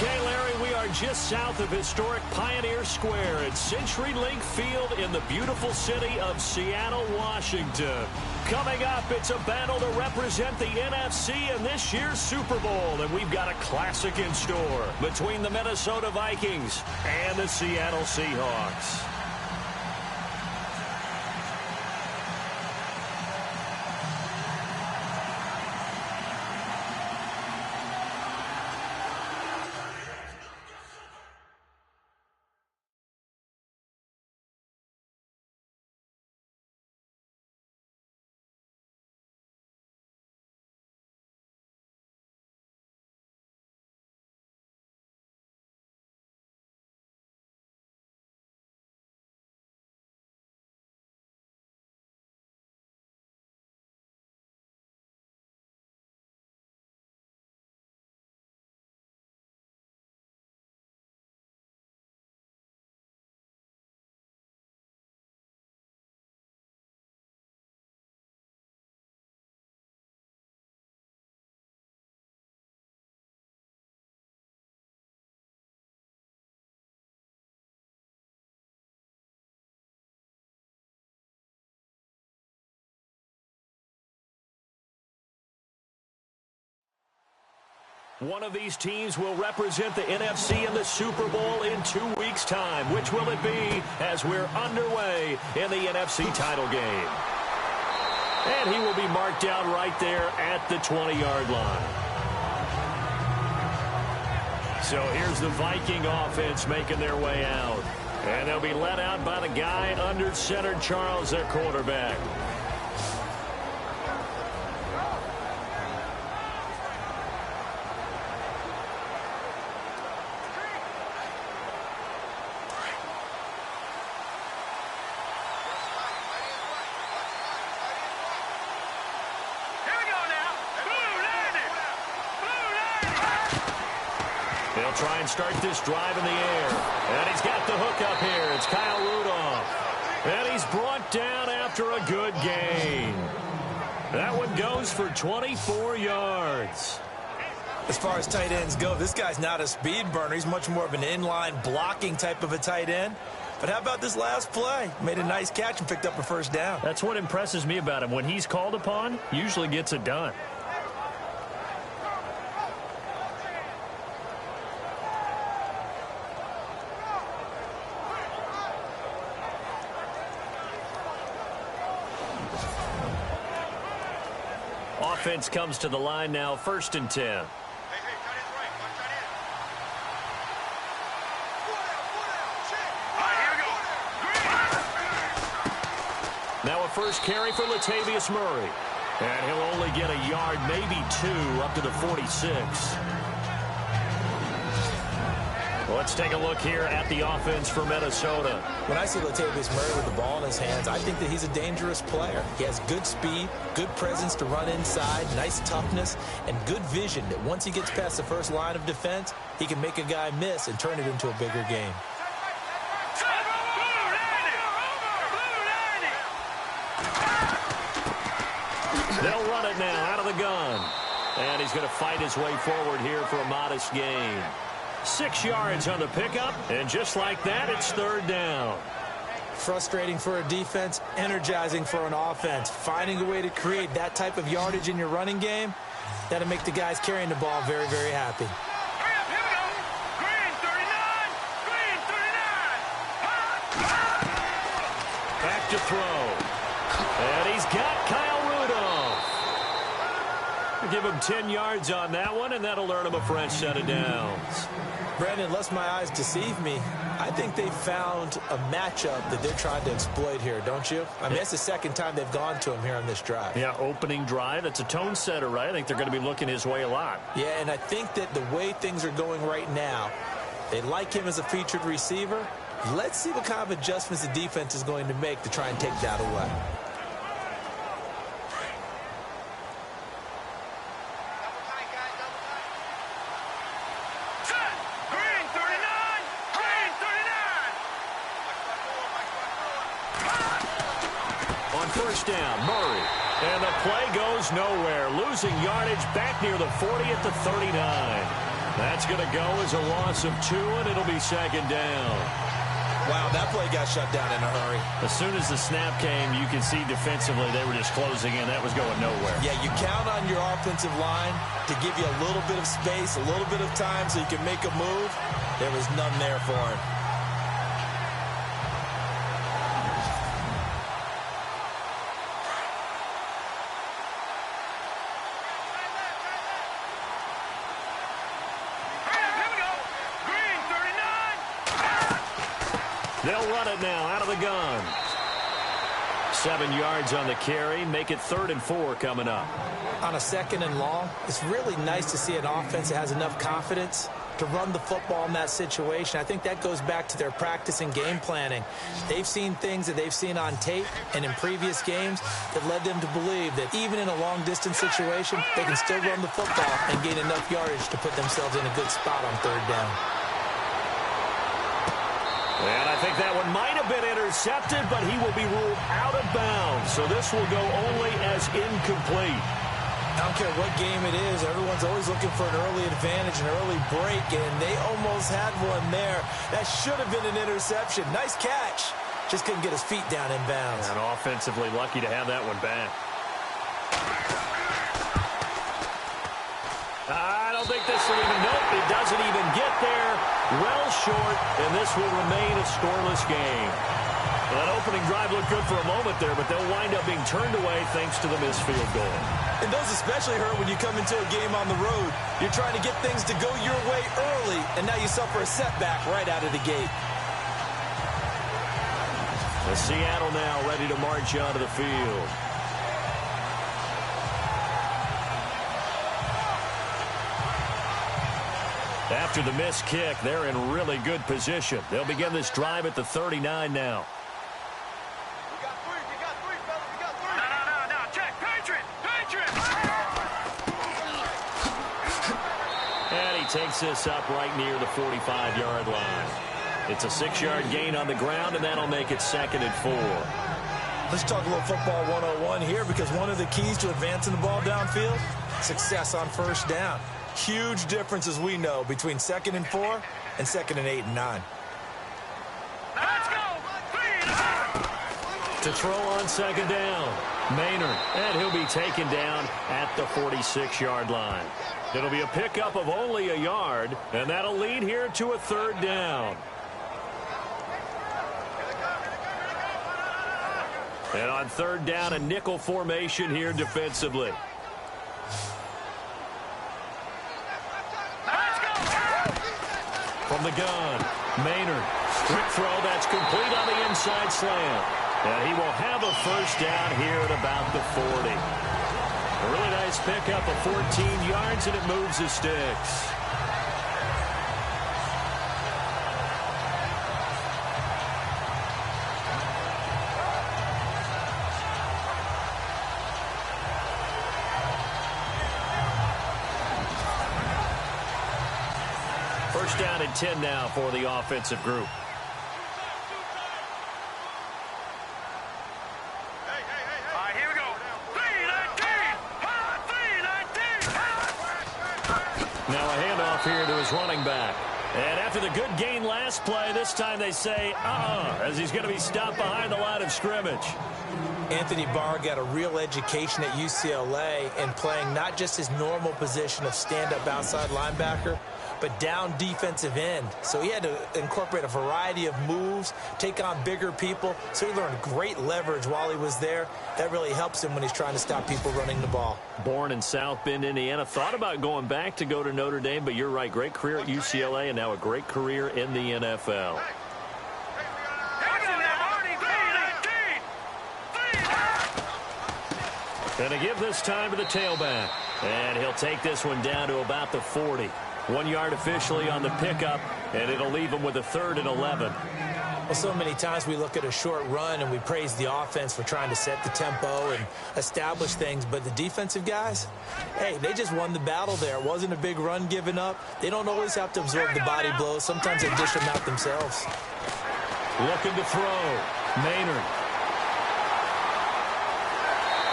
Okay, Larry, we are just south of historic Pioneer Square at CenturyLink Field in the beautiful city of Seattle, Washington. Coming up, it's a battle to represent the NFC in this year's Super Bowl, and we've got a classic in store between the Minnesota Vikings and the Seattle Seahawks. One of these teams will represent the NFC in the Super Bowl in 2 weeks' time. Which will it be as we're underway in the NFC title game? And he will be marked down right there at the 20-yard line. So here's the Viking offense making their way out. And they'll be led out by the guy under center, Charles, their quarterback. They'll try and start this drive in the air. And he's got the hook up here. It's Kyle Rudolph. And he's brought down after a good gain. That one goes for 24 yards. As far as tight ends go, this guy's not a speed burner. He's much more of an inline blocking type of a tight end. But how about this last play? Made a nice catch and picked up a first down. That's what impresses me about him. When he's called upon, usually gets it done. Offense comes to the line now, 1st and 10. Now a first carry for Latavius Murray. And he'll only get a yard, maybe 2, up to the 46. Let's take a look here at the offense for Minnesota. When I see Latavius Murray with the ball in his hands, I think that he's a dangerous player. He has good speed, good presence to run inside, nice toughness, and good vision that once he gets past the first line of defense, he can make a guy miss and turn it into a bigger game. They'll run it now out of the gun. And he's going to fight his way forward here for a modest gain. 6 yards on the pickup, and just like that, it's 3rd down. Frustrating for a defense, energizing for an offense. Finding a way to create that type of yardage in your running game, that'll make the guys carrying the ball very, very happy. Back to throw. And he's got Kyle Rudolph. Give him 10 yards on that one, and that'll earn him a fresh set of downs. Brandon, lest my eyes deceive me, I think they found a matchup that they're trying to exploit here, don't you? I mean, that's the second time they've gone to him here on this drive. Yeah, opening drive. It's a tone setter, right? I think they're going to be looking his way a lot. Yeah, and I think that the way things are going right now, they like him as a featured receiver. Let's see what kind of adjustments the defense is going to make to try and take that away. First down, Murray. And the play goes nowhere. Losing yardage back near the 40 at the 39. That's going to go as a loss of 2, and it'll be second down. Wow, that play got shut down in a hurry. As soon as the snap came, you can see defensively they were just closing in. That was going nowhere. Yeah, you count on your offensive line to give you a little bit of space, a little bit of time so you can make a move. There was none there for him. They'll run it now out of the gun. 7 yards on the carry. Make it 3rd and 4 coming up. On a 2nd and long, it's really nice to see an offense that has enough confidence to run the football in that situation. I think that goes back to their practice and game planning. They've seen things that they've seen on tape and in previous games that led them to believe that even in a long-distance situation, they can still run the football and gain enough yardage to put themselves in a good spot on 3rd down. And I think that one might have been intercepted, but he will be ruled out of bounds. So this will go only as incomplete. I don't care what game it is. Everyone's always looking for an early advantage, an early break, and they almost had one there. That should have been an interception. Nice catch. Just couldn't get his feet down in bounds. And offensively lucky to have that one back. I don't think this will even, nope, it doesn't even get there. Well short, and this will remain a scoreless game. Well, that opening drive looked good for a moment there, but they'll wind up being turned away thanks to the missed field goal. And those especially hurt when you come into a game on the road. You're trying to get things to go your way early, and now you suffer a setback right out of the gate. The Seattle now ready to march onto the field. After the missed kick, they're in really good position. They'll begin this drive at the 39 now. And he takes this up right near the 45-yard line. It's a 6-yard gain on the ground, and that'll make it 2nd and 4. Let's talk a little football 101 here, because one of the keys to advancing the ball downfield, success on 1st down. Huge difference, as we know, between 2nd and 4 and 2nd and 8 and 9. Let's go! To throw on 2nd down, Maynard, and he'll be taken down at the 46-yard line. It'll be a pickup of only a yard, and that'll lead here to a 3rd down. And on 3rd down, a nickel formation here defensively. From the gun, Maynard, quick throw, that's complete on the inside slant. And he will have a 1st down here at about the 40. A really nice pickup of 14 yards, and it moves the sticks. First down and 10 now for the offensive group. Here we go. 3-19. Now a handoff here to his running back. And after the good gain last play, this time they say, as he's going to be stopped behind the line of scrimmage. Anthony Barr got a real education at UCLA in playing not just his normal position of stand-up outside linebacker, but down defensive end. So he had to incorporate a variety of moves, take on bigger people. So he learned great leverage while he was there. That really helps him when he's trying to stop people running the ball. Born in South Bend, Indiana. Thought about going back to go to Notre Dame, but you're right. Great career at UCLA and now a great career in the NFL. Gonna give this time to the tailback. And he'll take this one down to about the 40. 1 yard officially on the pickup, and it'll leave him with a 3rd and 11. Well, so many times we look at a short run and we praise the offense for trying to set the tempo and establish things, but the defensive guys, hey, they just won the battle there. It wasn't a big run given up. They don't always have to absorb the body blows. Sometimes they dish them out themselves. Looking to throw. Maynard.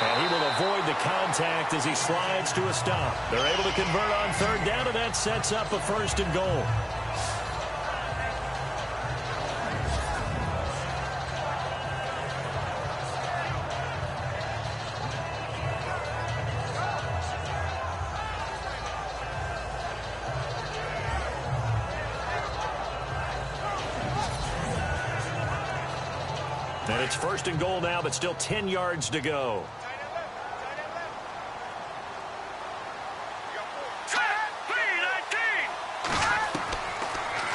And he will avoid the contact as he slides to a stop. They're able to convert on third down, and that sets up a 1st and goal. And it's 1st and goal now, but still 10 yards to go.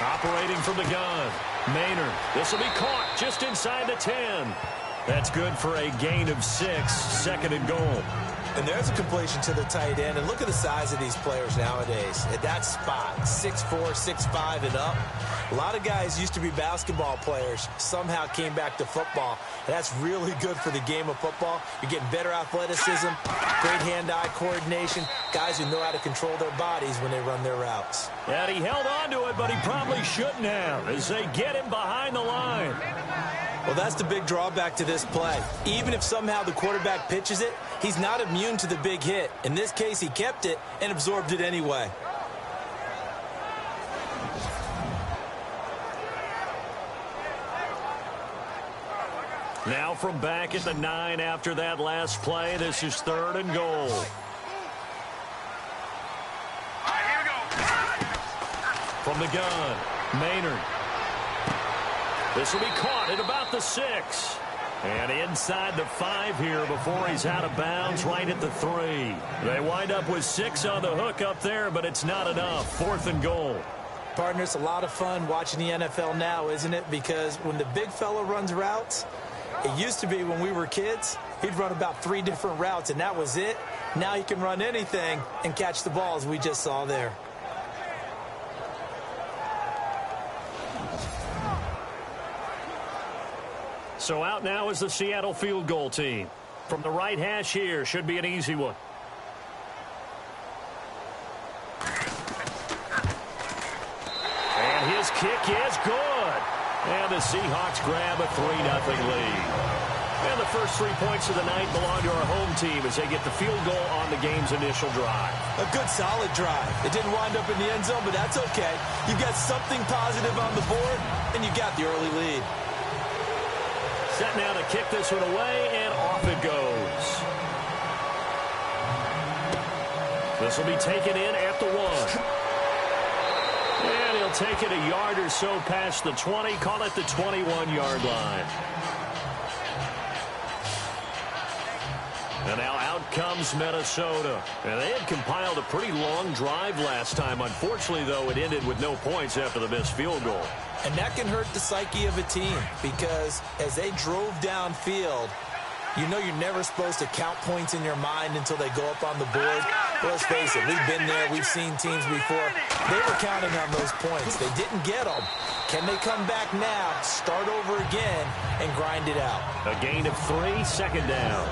Operating from the gun. Maynard. This will be caught just inside the 10. That's good for a gain of 6. 2nd and goal. And there's a completion to the tight end. And look at the size of these players nowadays. At that spot, 6'4", 6'5", and up. A lot of guys used to be basketball players, somehow came back to football. And that's really good for the game of football. You're getting better athleticism, great hand-eye coordination, guys who know how to control their bodies when they run their routes. And he held on to it, but he probably shouldn't have as they get him behind the line. Well, that's the big drawback to this play. Even if somehow the quarterback pitches it, he's not immune to the big hit. In this case, he kept it and absorbed it anyway. Now from back at the 9 after that last play, this is 3rd and goal. Here we go. From the gun, Maynard. This will be caught at about the 6. And inside the 5 here before he's out of bounds, right at the 3. They wind up with 6 on the hook up there, but it's not enough. 4th and goal. Partner, it's a lot of fun watching the NFL now, isn't it? Because when the big fella runs routes, it used to be when we were kids, he'd run about 3 different routes, and that was it. Now he can run anything and catch the ball, as we just saw there. So out now is the Seattle field goal team. From the right hash here, should be an easy one. And his kick is good. And the Seahawks grab a 3-0 lead. And the first 3 points of the night belong to our home team as they get the field goal on the game's initial drive. A good, solid drive. It didn't wind up in the end zone, but that's okay. You got something positive on the board, and you got the early lead. Set now to kick this one away, and off it goes. This will be taken in at the 1. And he'll take it a yard or so past the 20, call it the 21-yard line. And now out comes Minnesota. And they had compiled a pretty long drive last time. Unfortunately, though, it ended with no points after the missed field goal. And that can hurt the psyche of a team because as they drove downfield, you know you're never supposed to count points in your mind until they go up on the board. But let's face it, we've been there. We've seen teams before. They were counting on those points. They didn't get them. Can they come back now, start over again, and grind it out? A gain of 3, 2nd down.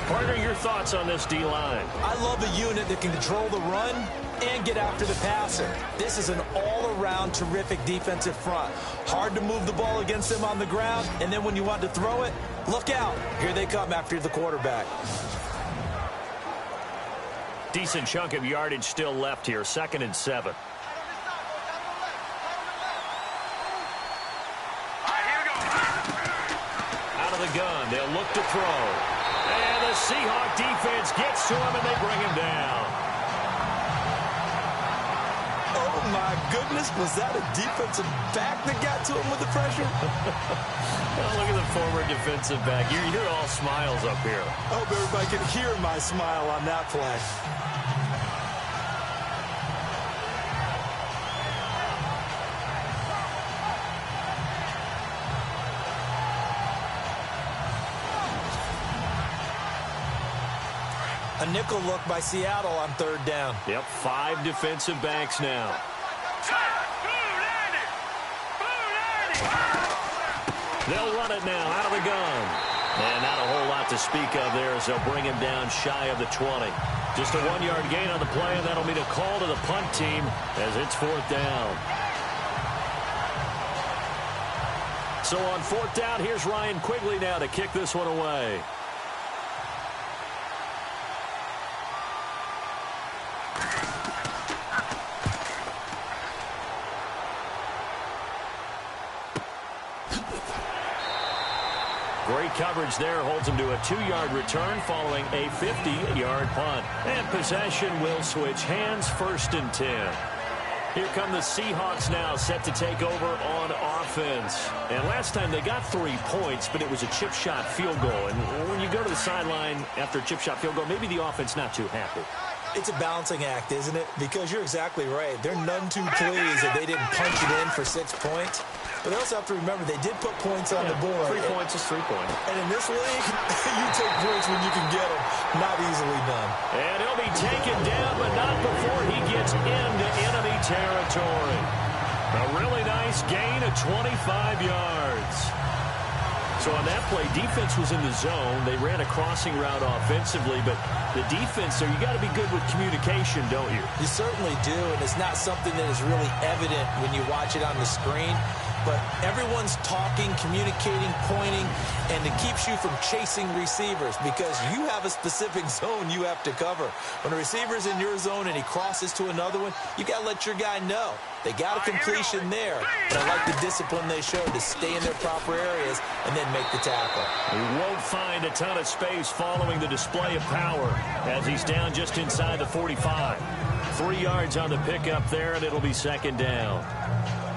Partner, your thoughts on this D-line? I love a unit that can control the run and get after the passer. This is an all-around terrific defensive front. Hard to move the ball against them on the ground, and then when you want to throw it, look out. Here they come after the quarterback. Decent chunk of yardage still left here. 2nd and 7. Here we go. Out of the gun, they'll look to throw. And the Seahawk defense gets to him, and they bring him down. Oh, my goodness. Was that a defensive back that got to him with the pressure? Well, look at the former defensive back. You're all smiles up here. I hope everybody can hear my smile on that play. A nickel look by Seattle on 3rd down. Yep, 5 defensive backs now. They'll run it now out of the gun. And not a whole lot to speak of there as they'll bring him down shy of the 20. Just a 1-yard gain on the play, and that'll mean a call to the punt team as it's 4th down. So on 4th down, here's Ryan Quigley now to kick this one away. Great coverage there holds him to a 2-yard return following a 50-yard punt. And possession will switch hands, 1st and 10. Here come the Seahawks now, set to take over on offense. And last time they got 3 points, but it was a chip shot field goal. And when you go to the sideline after a chip shot field goal, maybe the offense not too happy. It's a balancing act, isn't it? Because you're exactly right. They're none too pleased that they didn't punch it in for 6 points. But they also have to remember they did put points on the board. 3 points is 3 points. And in this league, you take points when you can get them. Not easily done. And he'll be taken down, but not before he gets into enemy territory. A really nice gain of 25 yards. So on that play, defense was in the zone. They ran a crossing route offensively, but the defense there, you got to be good with communication, don't you? You certainly do, and it's not something that is really evident when you watch it on the screen. But everyone's talking, communicating, pointing, and it keeps you from chasing receivers because you have a specific zone you have to cover. When a receiver's in your zone and he crosses to another one, you got to let your guy know. They got a completion there, but I like the discipline they showed to stay in their proper areas and then make the tackle. He won't find a ton of space following the display of power as he's down just inside the 45. 3 yards on the pickup there, and it'll be 2nd down.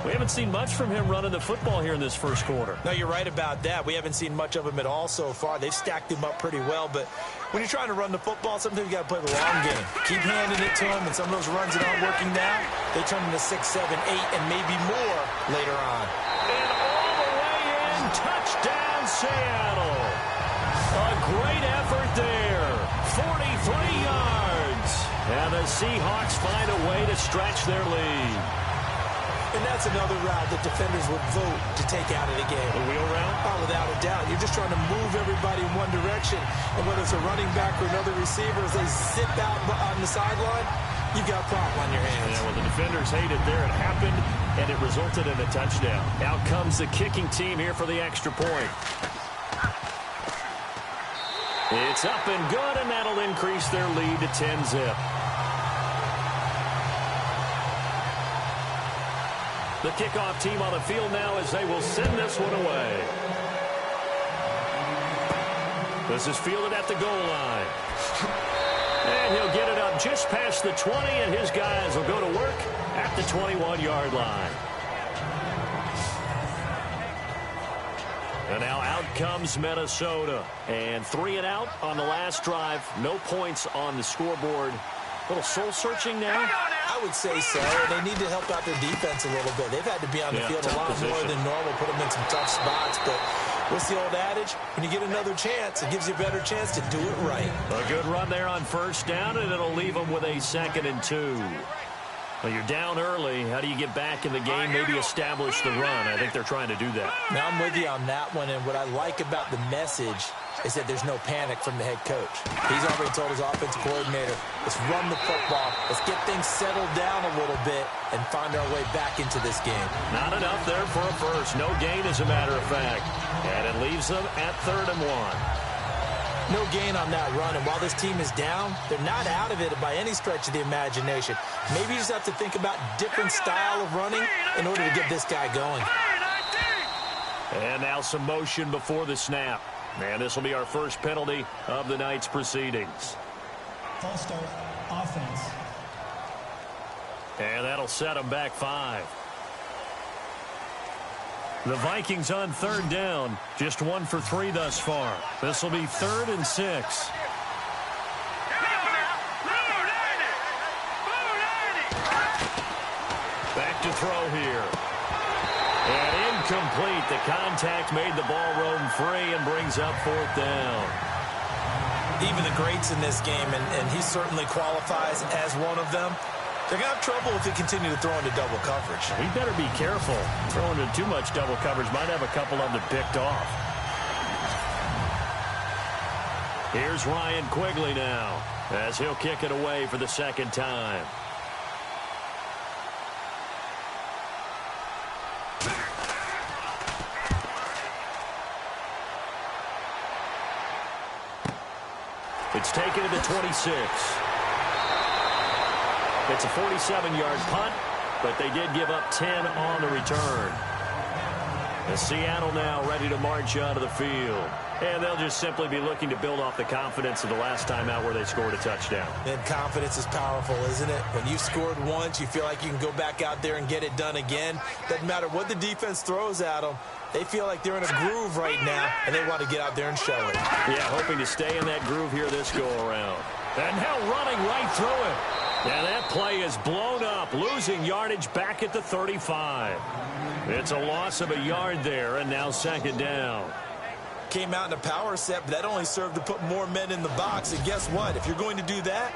We haven't seen much from him running the football here in this first quarter. No, you're right about that. We haven't seen much of him at all so far. They've stacked him up pretty well, but when you're trying to run the football, sometimes you got to play the long game. Keep handing it to him, and some of those runs that aren't working now, they turn into 6, 7, 8, and maybe more later on. And all the way in, touchdown Seattle. A great effort there. 43 yards. And the Seahawks find a way to stretch their lead. And that's another route that defenders would vote to take out of the game. The wheel route? Oh, without a doubt. You're just trying to move everybody in one direction. And whether it's a running back or another receiver, as they zip out on the sideline, you've got a problem on your hands. Yeah, well, the defenders hate it there. It happened, and it resulted in a touchdown. Out comes the kicking team here for the extra point. It's up and good, and that'll increase their lead to 10-zip. The kickoff team on the field now as they will send this one away. This is fielded at the goal line. And he'll get it up just past the 20, and his guys will go to work at the 21-yard line. And now out comes Minnesota. And 3 and out on the last drive. No points on the scoreboard. A little soul-searching now. I would say so. They need to help out their defense a little bit. They've had to be on the field a lot more than normal, put them in some tough spots. But what's the old adage? When you get another chance, it gives you a better chance to do it right. A good run there on 1st down, and it'll leave them with a 2nd and 2. Well, you're down early. How do you get back in the game, maybe establish the run? I think they're trying to do that. Now, I'm with you on that one, and what I like about the message is that there's no panic from the head coach. He's already told his offensive coordinator, let's run the football, let's get things settled down a little bit and find our way back into this game. Not enough there for a first. No gain, as a matter of fact. And it leaves them at 3rd and 1. No gain on that run, and while this team is down, they're not out of it by any stretch of the imagination. Maybe you just have to think about different style of running in order to get this guy going. And now some motion before the snap. And this will be our first penalty of the night's proceedings. False start, offense. And that'll set them back 5. The Vikings on 3rd down. Just 1 for 3 thus far. This will be 3rd and 6. Back to throw here. And incomplete. The contact made the ball roam free and brings up 4th down. Even the greats in this game, and he certainly qualifies as one of them, they're going to have trouble if they continue to throw into double coverage. He better be careful. Throwing into too much double coverage might have a couple of them picked off. Here's Ryan Quigley now as he'll kick it away for the 2nd time. It's taken to the 26. It's a 47-yard punt, but they did give up 10 on the return. And Seattle now ready to march onto the field. And they'll just simply be looking to build off the confidence of the last time out where they scored a touchdown. And confidence is powerful, isn't it? When you've scored once, you feel like you can go back out there and get it done again. Doesn't matter what the defense throws at them. They feel like they're in a groove right now, and they want to get out there and show it. Yeah, hoping to stay in that groove here this go-around. And now running right through it. And that play is blown up, losing yardage back at the 35. It's a loss of a yard there, and now second down. Came out in a power set, but that only served to put more men in the box. And guess what? If you're going to do that,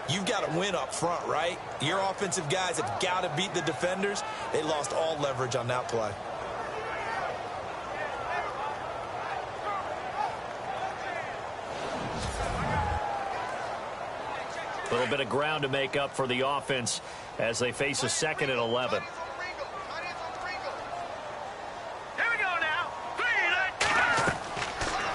you've got to win up front, right? Your offensive guys have got to beat the defenders. They lost all leverage on that play. A little bit of ground to make up for the offense as they face a 2nd and 11.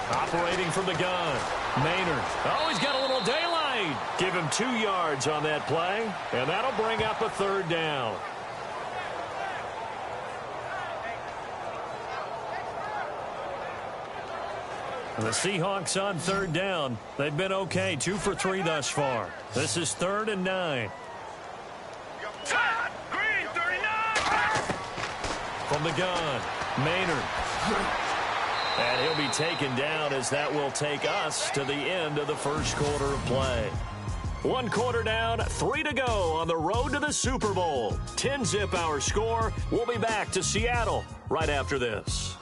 Operating from the gun. Maynard. Oh, he's got a little daylight. Give him 2 yards on that play, and that'll bring up a 3rd down. The Seahawks on 3rd down. They've been okay, 2 for 3 thus far. This is 3rd and 9. Green 39. From the gun, Maynard. And he'll be taken down as that will take us to the end of the first quarter of play. 1 quarter down, 3 to go on the road to the Super Bowl. 10-zip our score. We'll be back to Seattle right after this.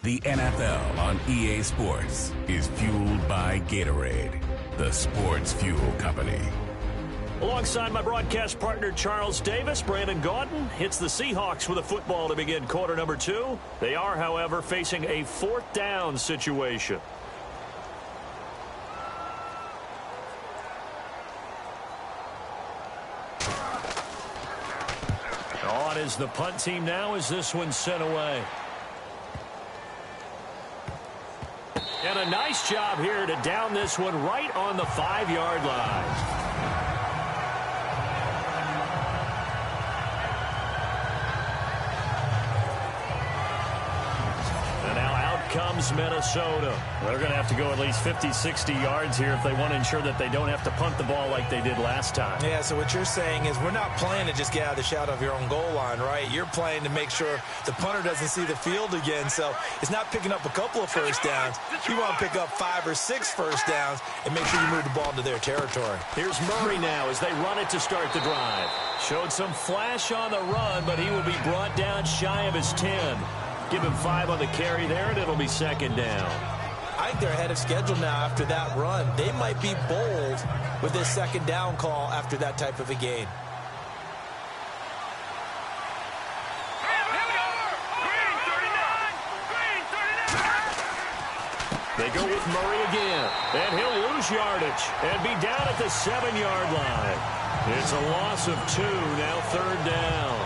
The NFL on EA Sports is fueled by Gatorade, the sports fuel company. Alongside my broadcast partner Charles Davis, Brandon Gaudin hits the Seahawks with a football to begin quarter number 2. They are, however, facing a 4th down situation. On is the punt team now as this one's sent away. And a nice job here to down this one right on the 5-yard line. Comes Minnesota. They're going to have to go at least 50, 60 yards here if they want to ensure that they don't have to punt the ball like they did last time. Yeah, so what you're saying is we're not playing to just get out of the shadow of your own goal line, right? You're playing to make sure the punter doesn't see the field again. So it's not picking up a couple of first downs. You want to pick up 5 or 6 first downs and make sure you move the ball into their territory. Here's Murray now as they run it to start the drive. Showed some flash on the run, but he will be brought down shy of his 10. Give him 5 on the carry there, and it'll be second down. I think they're ahead of schedule now after that run. They might be bold with this second down call after that type of a game. They go with Murray again, and he'll lose yardage and be down at the 7-yard line. It's a loss of 2, now 3rd down.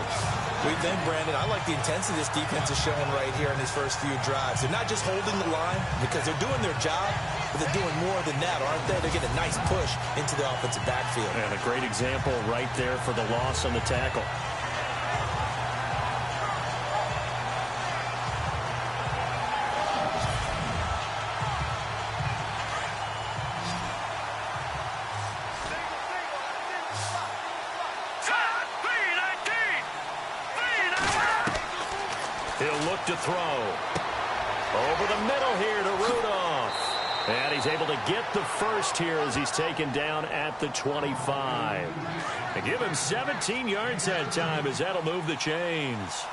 We think, Brandon, I like the intensity this defense is showing right here in these first few drives. They're not just holding the line because they're doing their job, but they're doing more than that, aren't they? They're getting a nice push into the offensive backfield. And a great example right there for the loss on the tackle. He'll look to throw. Over the middle here to Rudolph. And he's able to get the first here as he's taken down at the 25. And give him 17 yards that time as that'll move the chains.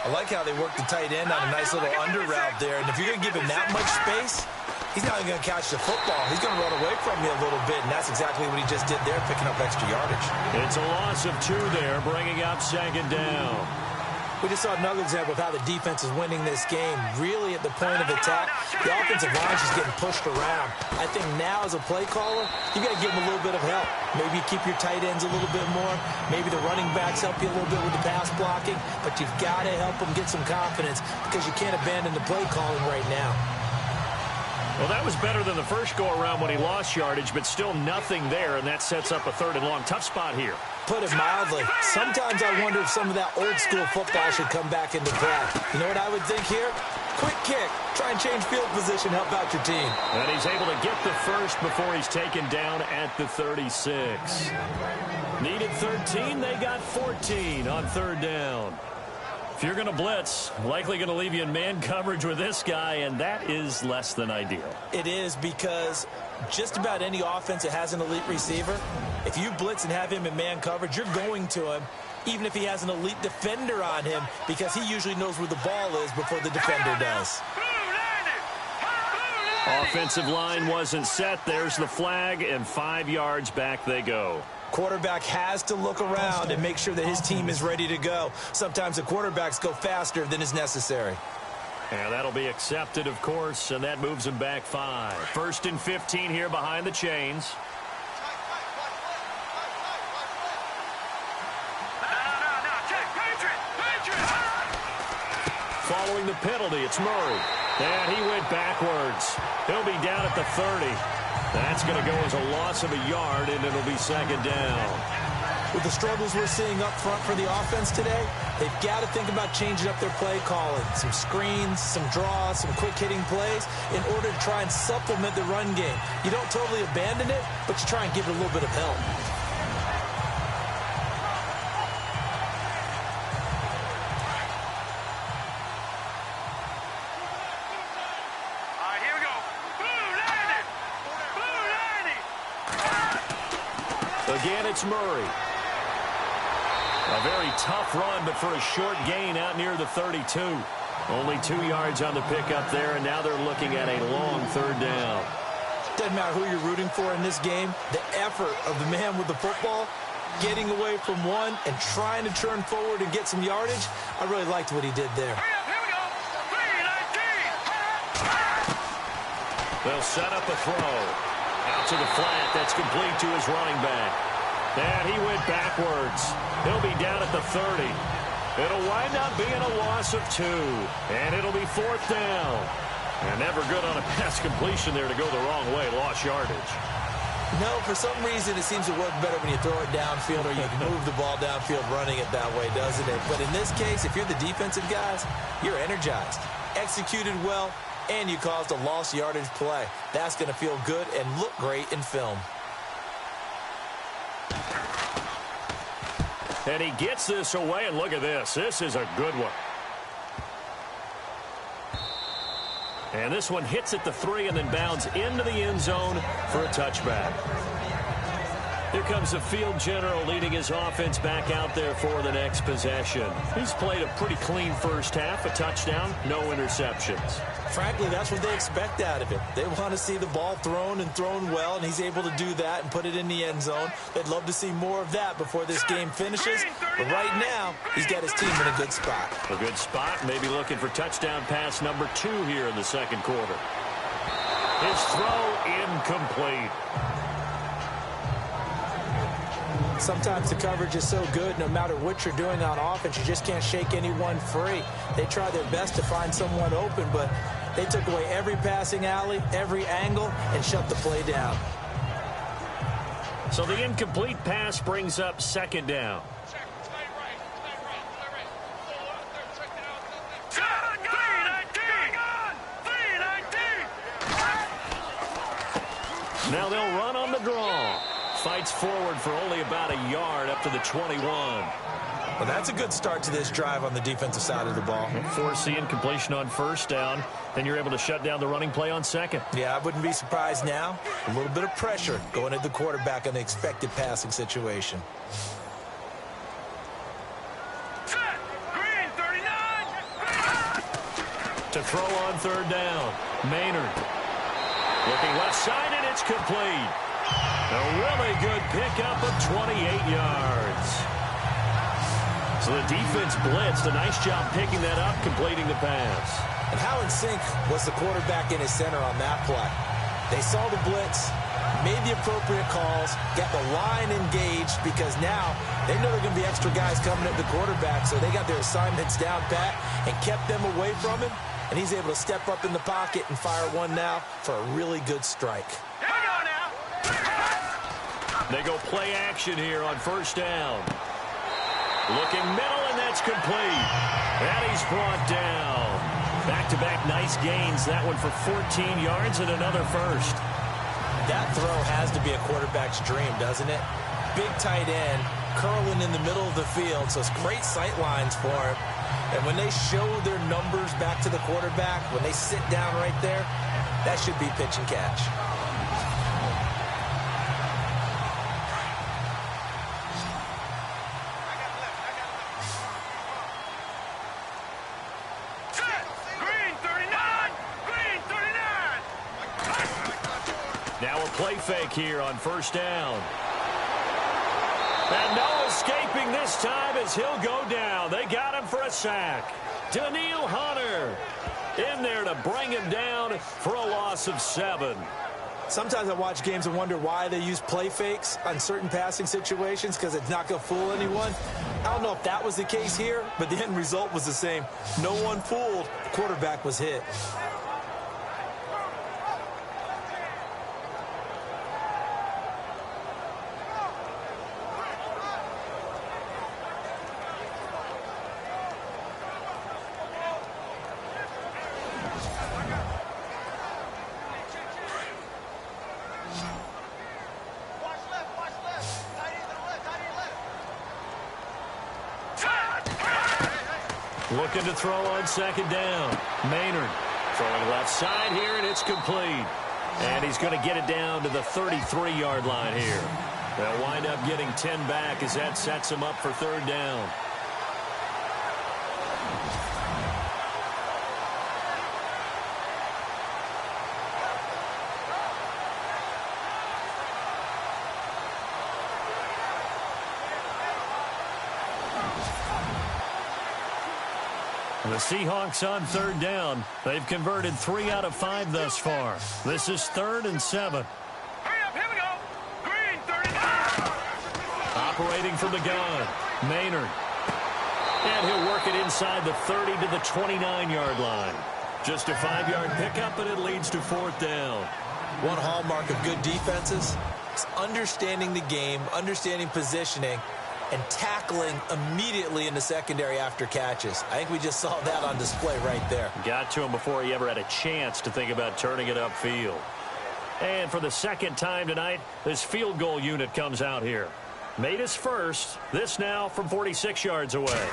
I like how they work the tight end on a nice little under route there. And if you're going to give him that much space, he's not even going to catch the football. He's going to run away from you a little bit, and that's exactly what he just did there, picking up extra yardage. It's a loss of 2 there, bringing up second down. We just saw another example of how the defense is winning this game. Really at the point of attack, the offensive line is just getting pushed around. I think now as a play caller, you got to give them a little bit of help. Maybe keep your tight ends a little bit more. Maybe the running backs help you a little bit with the pass blocking. But you've got to help them get some confidence because you can't abandon the play calling right now. Well, that was better than the first go-around when he lost yardage, but still nothing there, and that sets up a 3rd and long. Tough spot here. Put it mildly. Sometimes I wonder if some of that old-school football should come back into play. You know what I would think here? Quick kick. Try and change field position. Help out your team. And he's able to get the first before he's taken down at the 36. Needed 13. They got 14 on 3rd down. If you're going to blitz, likely going to leave you in man coverage with this guy, and that is less than ideal. It is, because just about any offense that has an elite receiver, if you blitz and have him in man coverage, you're going to him, even if he has an elite defender on him, because he usually knows where the ball is before the defender does. Offensive line wasn't set. There's the flag, and 5 yards back they go. Quarterback has to look around and make sure that his team is ready to go. Sometimes the quarterbacks go faster than is necessary. And that'll be accepted, of course, and that moves him back 5. 1st and 15 here behind the chains. Following the penalty, it's Murray. And he went backwards. He'll be down at the 30. That's going to go as a loss of a yard, and it'll be 2nd down. With the struggles we're seeing up front for the offense today, they've got to think about changing up their play calling. Some screens, some draws, some quick-hitting plays in order to try and supplement the run game. You don't totally abandon it, but you try and give it a little bit of help. Again, it's Murray. A very tough run, but for a short gain out near the 32. Only 2 yards on the pickup there, and now they're looking at a long 3rd down. Doesn't matter who you're rooting for in this game. The effort of the man with the football, getting away from one and trying to turn forward and get some yardage, I really liked what he did there. They'll set up a throw. Out to the flat. That's complete to his running back. And he went backwards. He'll be down at the 30. It'll wind up being a loss of 2. And it'll be 4th down. And never good on a pass completion there to go the wrong way. Lost yardage. No, for some reason it seems to work better when you throw it downfield or you can move the ball downfield running it that way, doesn't it? But in this case, if you're the defensive guys, you're energized. Executed well, and you caused a lost yardage play. That's going to feel good and look great in film. And he gets this away, and look at this. This is a good one. And this one hits at the 3 and then bounds into the end zone for a touchback. Here comes the field general leading his offense back out there for the next possession. He's played a pretty clean first half, a touchdown, no interceptions. Frankly, that's what they expect out of it. They want to see the ball thrown and thrown well, and he's able to do that and put it in the end zone. They'd love to see more of that before this game finishes. But right now, he's got his team in a good spot. A good spot, maybe looking for touchdown pass number 2 here in the 2nd quarter. His throw incomplete. Sometimes the coverage is so good, no matter what you're doing on offense, you just can't shake anyone free. They try their best to find someone open, but they took away every passing alley, every angle, and shut the play down. So the incomplete pass brings up 2nd down. Now they'll run on the draw. Fights forward for only about a yard up to the 21. Well, that's a good start to this drive on the defensive side of the ball. Force the incompletion on 1st down. Then you're able to shut down the running play on 2nd. Yeah, I wouldn't be surprised now. A little bit of pressure going at the quarterback in the expected passing situation. To throw on 3rd down. Maynard. Looking left side, and it's complete. A really good pickup of 28 yards. So the defense blitzed. A nice job picking that up, completing the pass. And how in sync was the quarterback in his center on that play? They saw the blitz, made the appropriate calls, got the line engaged, because now they know there are going to be extra guys coming at the quarterback, so they got their assignments down pat and kept them away from him. and he's able to step up in the pocket and fire one now for a really good strike. Here we go now. They go play action here on first down. Looking middle, and that's complete. And he's brought down. Back-to-back nice gains. That one for 14 yards and another first. That throw has to be a quarterback's dream, doesn't it? Big tight end, curling in the middle of the field, so it's great sight lines for him. And when they show their numbers back to the quarterback, when they sit down right there, that should be pitch and catch. Green 39! Green 39! Now a play fake here on first down. And no escaping this time as he'll go down. They got him for a sack. Daniil Hunter in there to bring him down for a loss of 7. Sometimes I watch games and wonder why they use play fakes on certain passing situations, because it's not going to fool anyone. I don't know if that was the case here, but the end result was the same. No one fooled. The quarterback was hit. Looking to throw on second down. Maynard throwing left side here, and it's complete. And he's going to get it down to the 33-yard line here. They'll wind up getting 10 back as that sets him up for third down. The Seahawks on third down. They've converted 3 out of 5 thus far. This is 3rd and 7. Hurry up, here we go. Green 39! Operating from the gun. Maynard. And he'll work it inside the 30 to the 29-yard line. Just a 5-yard pickup, and it leads to 4th down. One hallmark of good defenses is understanding the game, understanding positioning, and tackling immediately in the secondary after catches. I think we just saw that on display right there. Got to him before he ever had a chance to think about turning it upfield. And for the second time tonight, this field goal unit comes out here. Made his first. This now from 46 yards away.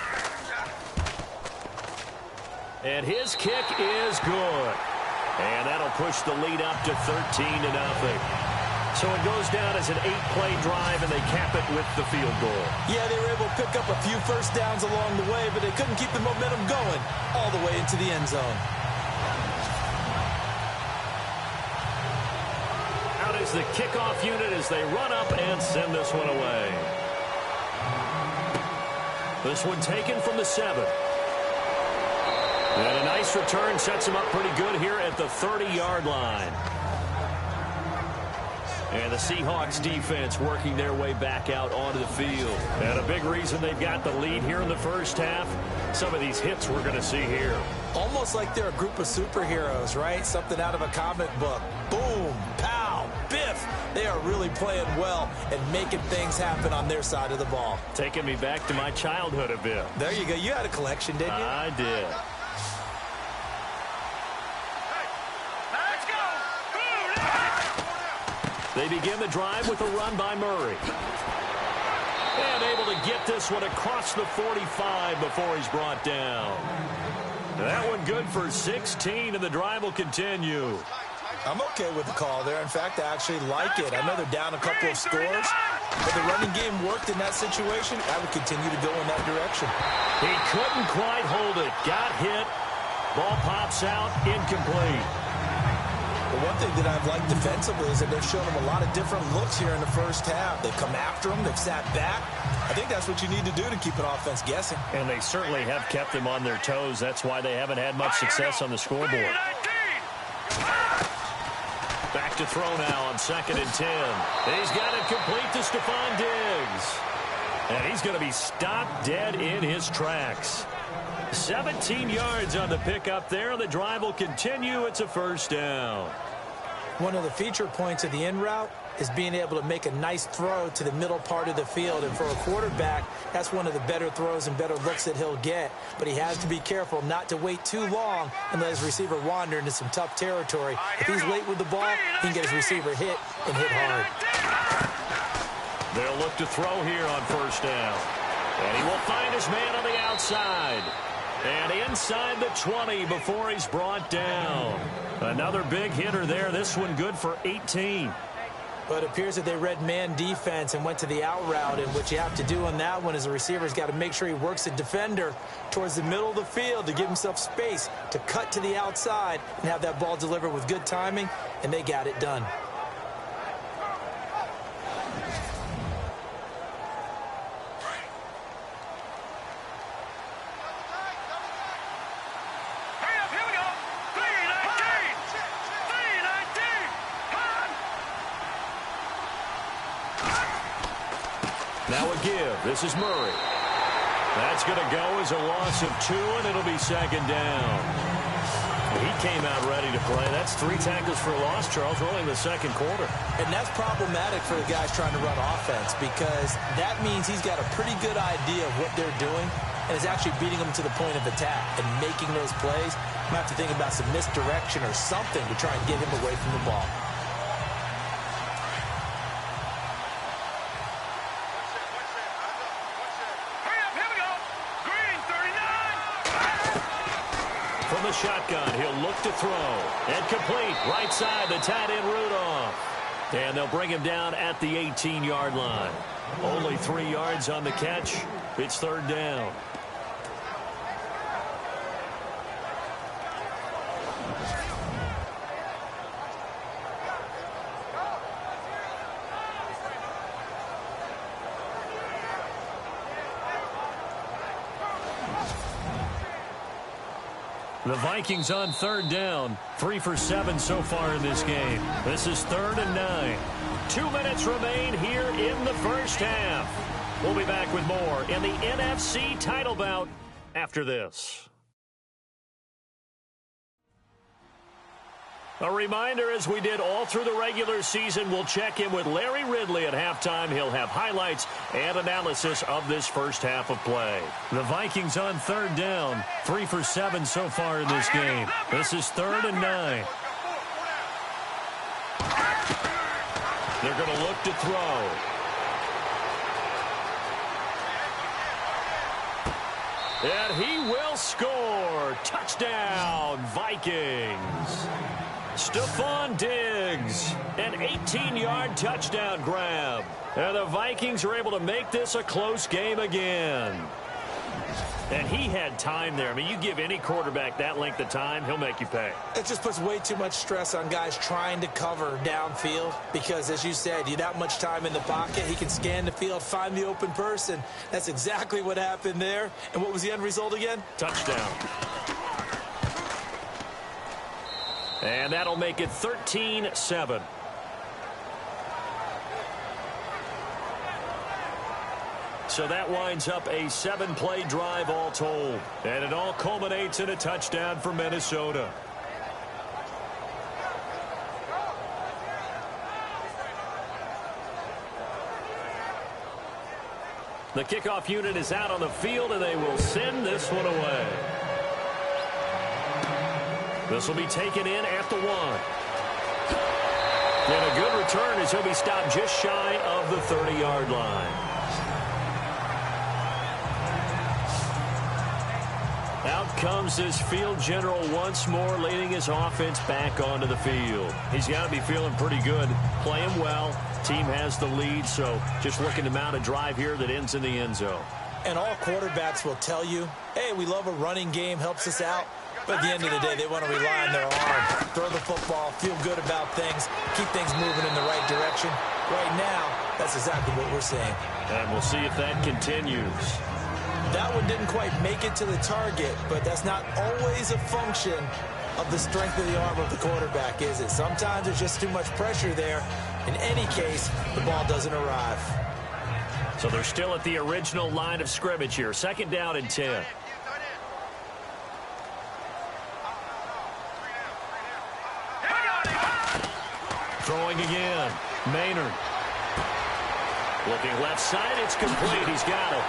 And his kick is good. And that'll push the lead up to 13-0. So it goes down as an 8-play drive, and they cap it with the field goal. Yeah, they were able to pick up a few first downs along the way, but they couldn't keep the momentum going all the way into the end zone. Out is the kickoff unit as they run up and send this one away. This one taken from the 7. And a nice return sets him up pretty good here at the 30-yard line. And the Seahawks defense working their way back out onto the field. And a big reason they've got the lead here in the first half, some of these hits we're going to see here. Almost like they're a group of superheroes, right? Something out of a comic book. Boom, pow, biff. They are really playing well and making things happen on their side of the ball. Taking me back to my childhood a bit. There you go. You had a collection, didn't you? I did. They begin the drive with a run by Murray. And able to get this one across the 45 before he's brought down. That one good for 16, and the drive will continue. I'm okay with the call there. In fact, I actually like it. I know they're down a couple of scores, but the running game worked in that situation. I would continue to go in that direction. He couldn't quite hold it. Got hit. Ball pops out. Incomplete. The one thing that I've liked defensively is that they've shown them a lot of different looks here in the first half. They've come after them. They've sat back. I think that's what you need to do to keep an offense guessing. And they certainly have kept them on their toes. That's why they haven't had much success on the scoreboard. Back to throw now on 2nd and 10. He's got it complete to Stephon Diggs. And he's going to be stopped dead in his tracks. 17 yards on the pickup there. The drive will continue. It's a first down. One of the feature points of the in route is being able to make a nice throw to the middle part of the field. And for a quarterback, that's one of the better throws and better looks that he'll get. But he has to be careful not to wait too long and let his receiver wander into some tough territory. If he's late with the ball, he can get his receiver hit and hit hard. They'll look to throw here on first down. And he will find his man on the outside. And inside the 20 before he's brought down. Another big hitter there. This one good for 18. But it appears that they read man defense and went to the out route. And what you have to do on that one is the receiver's got to make sure he works the defender towards the middle of the field to give himself space to cut to the outside and have that ball delivered with good timing. And they got it done. Now a give. This is Murray. That's going to go as a loss of 2, and it'll be second down. He came out ready to play. That's 3 tackles for a loss, Charles, early in the second quarter. And that's problematic for the guys trying to run offense because that means he's got a pretty good idea of what they're doing and is actually beating them to the point of attack and making those plays. You might have to think about some misdirection or something to try and get him away from the ball. From the shotgun, he'll look to throw. And complete. Right side, the tight end Rudolph. And they'll bring him down at the 18-yard line. Only 3 yards on the catch. It's third down. The Vikings on third down. 3 for 7 so far in this game. This is 3rd and 9. 2 minutes remain here in the first half. We'll be back with more in the NFC title bout after this. A reminder, as we did all through the regular season, we'll check in with Larry Ridley at halftime. He'll have highlights and analysis of this first half of play. The Vikings on third down. 3 for 7 so far in this game. This is 3rd and 9. They're going to look to throw. And he will score. Touchdown, Vikings. Stephon Diggs, an 18-yard touchdown grab. And the Vikings are able to make this a close game again. And he had time there. I mean, you give any quarterback that length of time, he'll make you pay. It just puts way too much stress on guys trying to cover downfield because, as you said, you have that much time in the pocket. He can scan the field, find the open person. That's exactly what happened there. And what was the end result again? Touchdown. And that'll make it 13-7. So that winds up a 7-play drive all told. And it all culminates in a touchdown for Minnesota. The kickoff unit is out on the field, and they will send this one away. This will be taken in at the 1. And a good return as he'll be stopped just shy of the 30-yard line. Out comes this field general once more, leading his offense back onto the field. He's got to be feeling pretty good, playing well. Team has the lead, so just looking to mount a drive here that ends in the end zone. And all quarterbacks will tell you, hey, we love a running game, helps us out. But at the end of the day, they want to rely on their arm, throw the football, feel good about things, keep things moving in the right direction. Right now, that's exactly what we're seeing. And we'll see if that continues. That one didn't quite make it to the target, but that's not always a function of the strength of the arm of the quarterback, is it? Sometimes there's just too much pressure there. In any case, the ball doesn't arrive. So they're still at the original line of scrimmage here. 2nd down and 10. Throwing again. Maynard. Looking left side. It's complete. He's got it.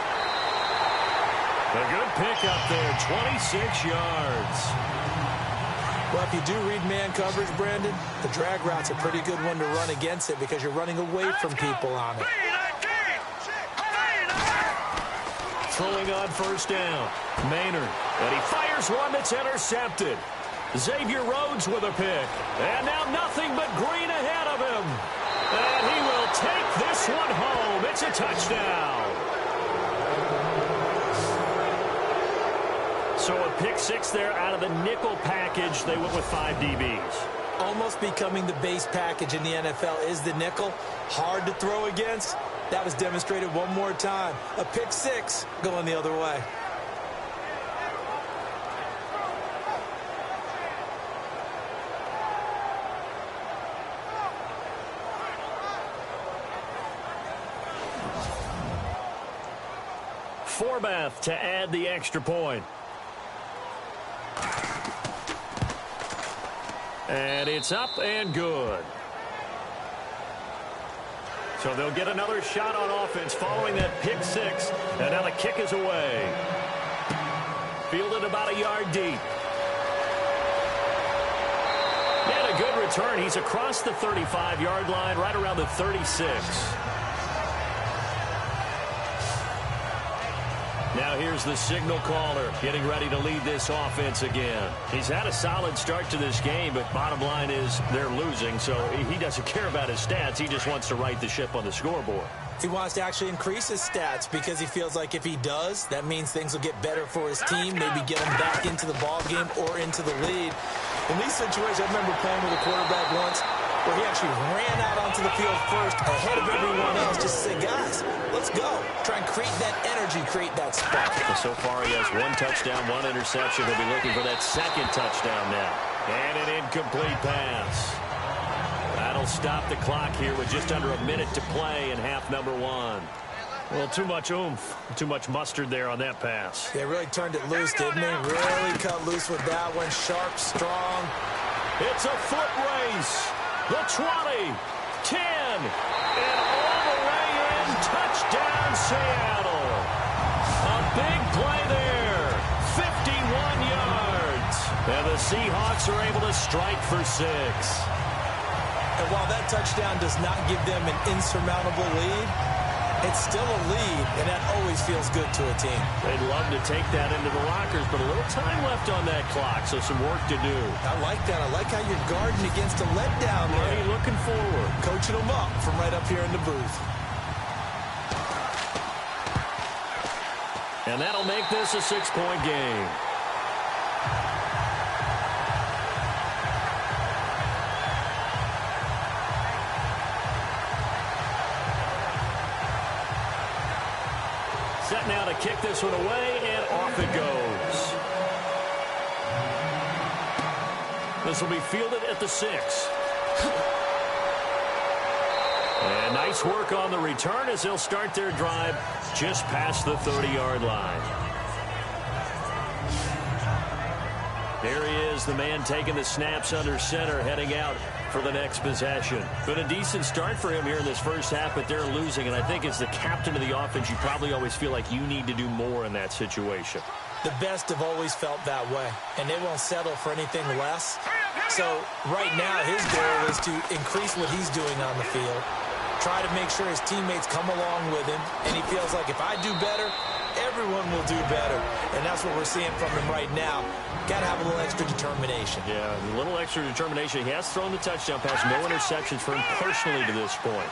A good pickup there. 26 yards. Well, if you do read man coverage, Brandon, the drag route's a pretty good one to run against it because you're running away from people on it. Throwing on first down. Maynard. And he fires one that's intercepted. Xavier Rhodes with a pick. And now nothing but green ahead of him. And he will take this one home. It's a touchdown. So a pick six there out of the nickel package. They went with 5 DBs. Almost becoming the base package in the NFL is the nickel. Hard to throw against. That was demonstrated one more time. A pick six going the other way. Forbath to add the extra point. And it's up and good. So they'll get another shot on offense following that pick six. And now the kick is away. Fielded about a yard deep. And a good return. He's across the 35-yard line, right around the 36. Now here's the signal caller getting ready to lead this offense again. He's had a solid start to this game, but bottom line is they're losing, so he doesn't care about his stats. He just wants to right the ship on the scoreboard. He wants to actually increase his stats because he feels like if he does, that means things will get better for his team, maybe get him back into the ball game or into the lead. In these situations, I remember playing with a quarterback once where he actually ran out onto the field first ahead of everyone else just to say, guys, let's go. Try and create that energy, create that spark. So far, he has 1 touchdown, 1 interception. He'll be looking for that second touchdown now. And an incomplete pass. That'll stop the clock here with just under a minute to play in half number 1. Well, too much oomph, too much mustard there on that pass. They really turned it loose, didn't they? Really cut loose with that one. Sharp, strong. It's a foot race. The 20, 10, and all the way in. Touchdown, Seattle. A big play there. 51 yards. And the Seahawks are able to strike for 6. And while that touchdown does not give them an insurmountable lead, it's still a lead, and that always feels good to a team. They'd love to take that into the lockers, but a little time left on that clock, so some work to do. I like that. I like how you're guarding against a letdown there. Hey, looking forward. Coaching them up from right up here in the booth. And that'll make this a 6-point game. Set now to kick this one away, and off it goes. This will be fielded at the 6. And nice work on the return as they'll start their drive just past the 30-yard line. There he is, the man taking the snaps under center, heading out for the next possession. Been a decent start for him here in this first half, but they're losing. And I think as the captain of the offense, you probably always feel like you need to do more in that situation. The best have always felt that way, and they won't settle for anything less. So right now, his goal is to increase what he's doing on the field, try to make sure his teammates come along with him, and he feels like if I do better, everyone will do better. And that's what we're seeing from him right now. Got to have a little extra determination. Yeah, a little extra determination. He has thrown the touchdown pass. No interceptions for him personally to this point.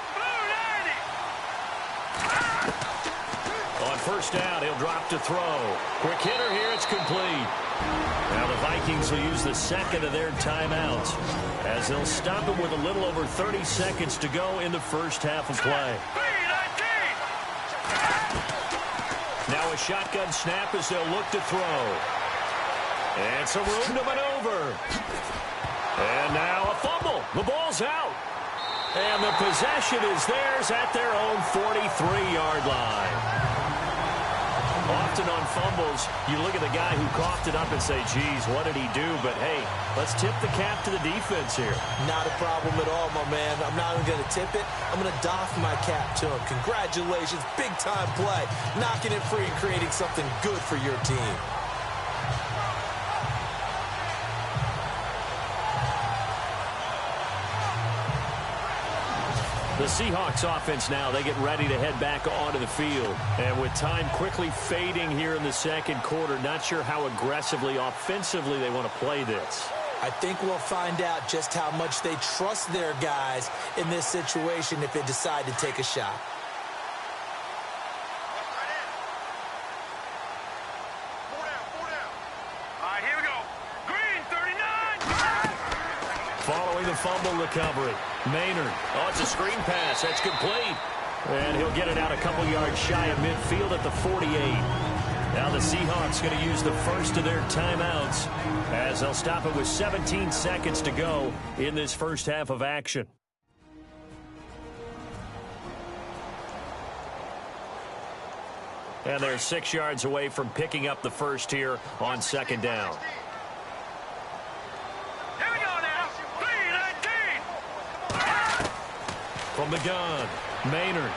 On first down, he'll drop to throw. Quick hitter here. It's complete. Now the Vikings will use the second of their timeouts as they'll stop him with a little over 30 seconds to go in the first half of play. Now a shotgun snap as they'll look to throw. And some room to maneuver. And now a fumble. The ball's out. And the possession is theirs at their own 43-yard line. Often on fumbles, you look at the guy who coughed it up and say, geez, what did he do? But, hey, let's tip the cap to the defense here. Not a problem at all, my man. I'm not even going to tip it. I'm going to doff my cap to him. Congratulations. Big-time play. Knocking it free and creating something good for your team. The Seahawks offense now, they get ready to head back onto the field. And with time quickly fading here in the second quarter, not sure how aggressively, offensively they want to play this. I think we'll find out just how much they trust their guys in this situation if they decide to take a shot. Following the fumble recovery, Maynard. Oh, it's a screen pass. That's complete. And he'll get it out a couple yards shy of midfield at the 48. Now the Seahawks going to use the first of their timeouts as they'll stop it with 17 seconds to go in this first half of action. And they're 6 yards away from picking up the first here on second down. From the gun, Maynard.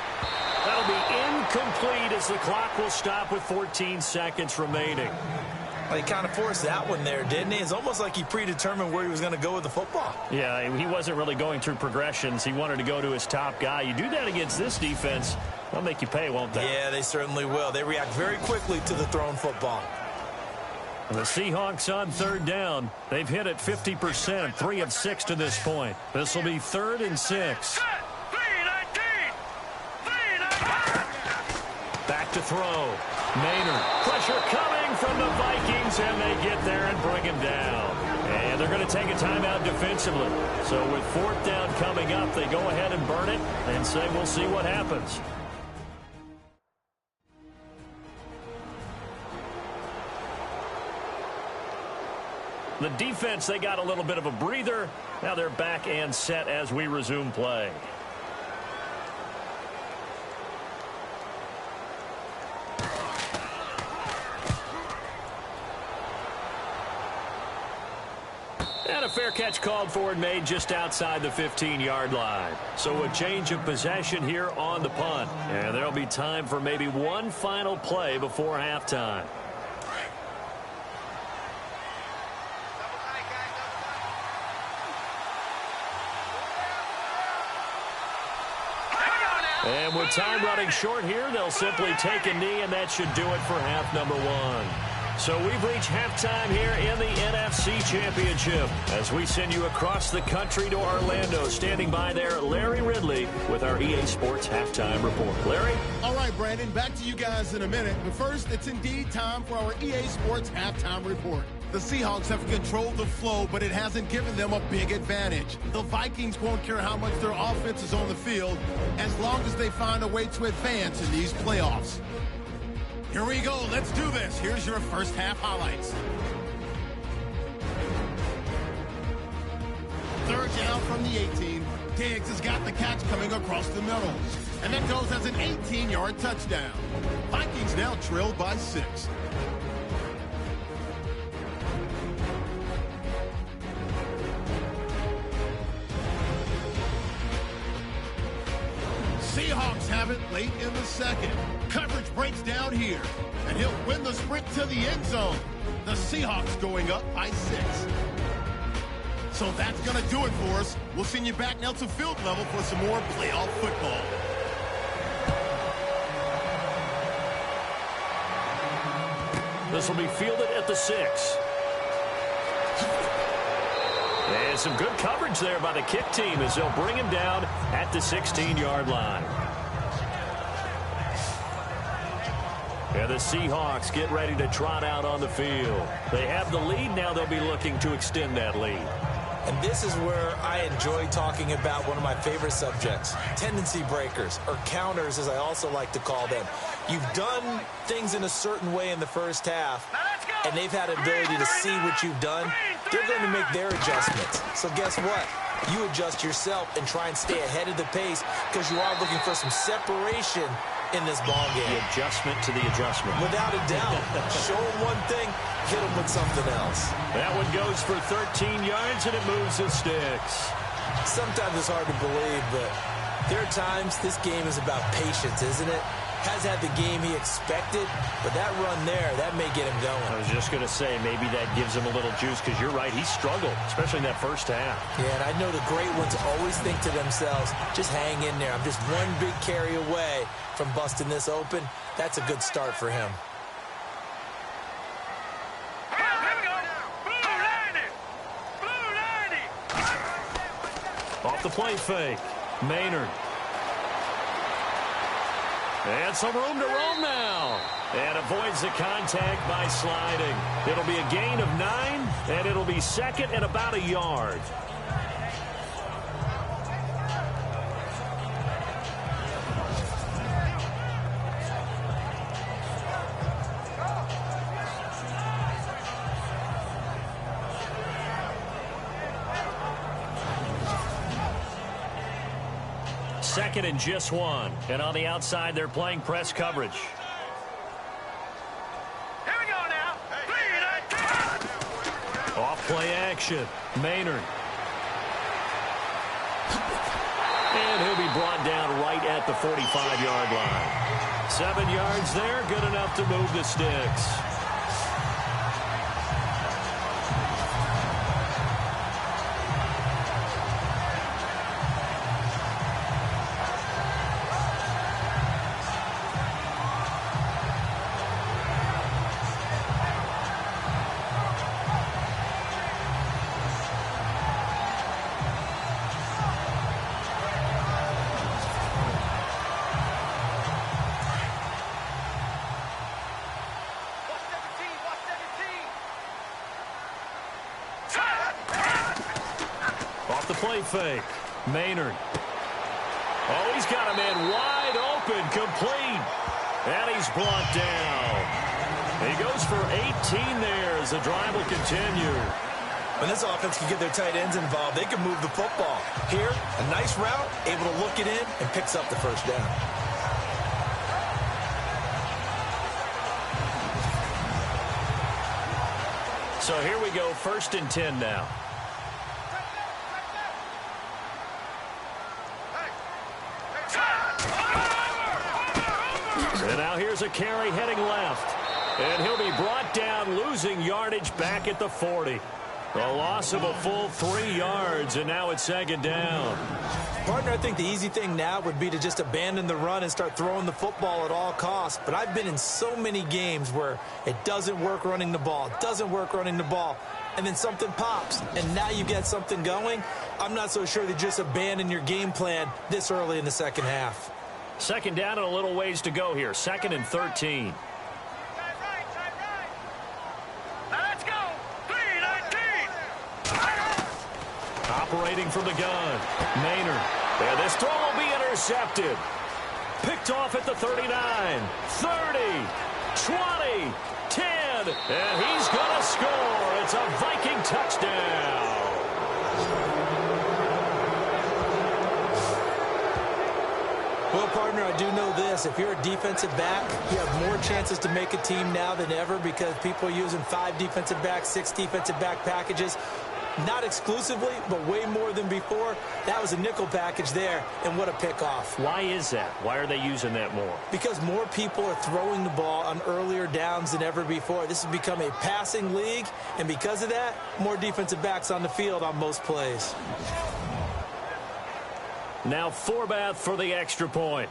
That'll be incomplete as the clock will stop with 14 seconds remaining. Well, he kind of forced that one there, didn't he? It's almost like he predetermined where he was going to go with the football. Yeah, he wasn't really going through progressions. He wanted to go to his top guy. You do that against this defense, they'll make you pay, won't they? Yeah, they certainly will. They react very quickly to the thrown football. And the Seahawks on third down. They've hit it 50%, 3 of 6 to this point. This will be 3rd and 6. Back to throw. Maynard. Pressure coming from the Vikings, and they get there and bring him down. And they're going to take a timeout defensively. So with 4th down coming up, they go ahead and burn it and say we'll see what happens. The defense, they got a little bit of a breather. Now they're back and set as we resume play. And a fair catch called for and made just outside the 15-yard line. So a change of possession here on the punt. And there'll be time for maybe one final play before halftime. And with time running short here, they'll simply take a knee, and that should do it for half number 1. So we've reached halftime here in the NFC Championship as we send you across the country to Orlando. Standing by there, Larry Ridley with our EA Sports Halftime Report. Larry? All right, Brandon, back to you guys in a minute. But first, it's indeed time for our EA Sports Halftime Report. The Seahawks have controlled the flow, but it hasn't given them a big advantage. The Vikings won't care how much their offense is on the field as long as they find a way to advance in these playoffs. Here we go. Let's do this. Here's your first half highlights. 3rd down from the 18. Diggs has got the catch coming across the middle. And that goes as an 18-yard touchdown. Vikings now trailed by 6. Seahawks have it late in the second. Coverage breaks down here, and he'll win the sprint to the end zone. The Seahawks going up by 6. So that's going to do it for us. We'll send you back now to field level for some more playoff football. This will be fielded at the 6. And some good coverage there by the kick team as they'll bring him down at the 16-yard line. And the Seahawks get ready to trot out on the field. They have the lead. Now they'll be looking to extend that lead. And this is where I enjoy talking about one of my favorite subjects, tendency breakers, or counters as I also like to call them. You've done things in a certain way in the first half, and they've had an ability to see what you've done. They're going to make their adjustments. So guess what? you adjust yourself and try and stay ahead of the pace because you are looking for some separation in this ball game. The adjustment to the adjustment. Without a doubt. Show them one thing, hit them with something else. That one goes for 13 yards, and it moves the sticks. Sometimes it's hard to believe, but there are times this game is about patience, isn't it? Has had the game he expected, but that run there, that may get him going. I was just going to say, maybe that gives him a little juice, because you're right, he struggled, especially in that first half. Yeah, and I know the great ones always think to themselves, just hang in there. I'm just one big carry away from busting this open. That's a good start for him. Off the play fake, Maynard. And some room to roam now. And avoids the contact by sliding. It'll be a gain of 9, and it'll be second and about a yard. Second and just 1. And on the outside, they're playing press coverage. Here we go now. Off play action. Maynard. And he'll be brought down right at the 45-yard line. 7 yards there, good enough to move the sticks. Play fake. Maynard. Oh, he's got a man wide open, complete. And he's brought down. He goes for 18 there as the drive will continue. When this offense can get their tight ends involved, they can move the football. Here, a nice route, able to look it in, and picks up the first down. So here we go, 1st and 10 now. And now here's a carry heading left. And he'll be brought down, losing yardage back at the 40. A loss of a full 3 yards, and now it's 2nd down. Partner, I think the easy thing now would be to just abandon the run and start throwing the football at all costs. But I've been in so many games where it doesn't work running the ball, and then something pops, and now you get something going. I'm not so sure to just abandon your game plan this early in the second half. 2nd down and a little ways to go here. 2nd and 13. Now let's go. 3-19. Operating from the gun. Maynard. And this throw will be intercepted. Picked off at the 39. 30. 20. 10. And he's going to score. It's a Viking touchdown. Well, partner, I do know this. If you're a defensive back, you have more chances to make a team now than ever because people are using 5 defensive backs, 6 defensive back packages. Not exclusively, but way more than before. That was a nickel package there, and what a pickoff. Why is that? Why are they using that more? Because more people are throwing the ball on earlier downs than ever before. This has become a passing league, and because of that, more defensive backs on the field on most plays. Now Forbath for the extra point.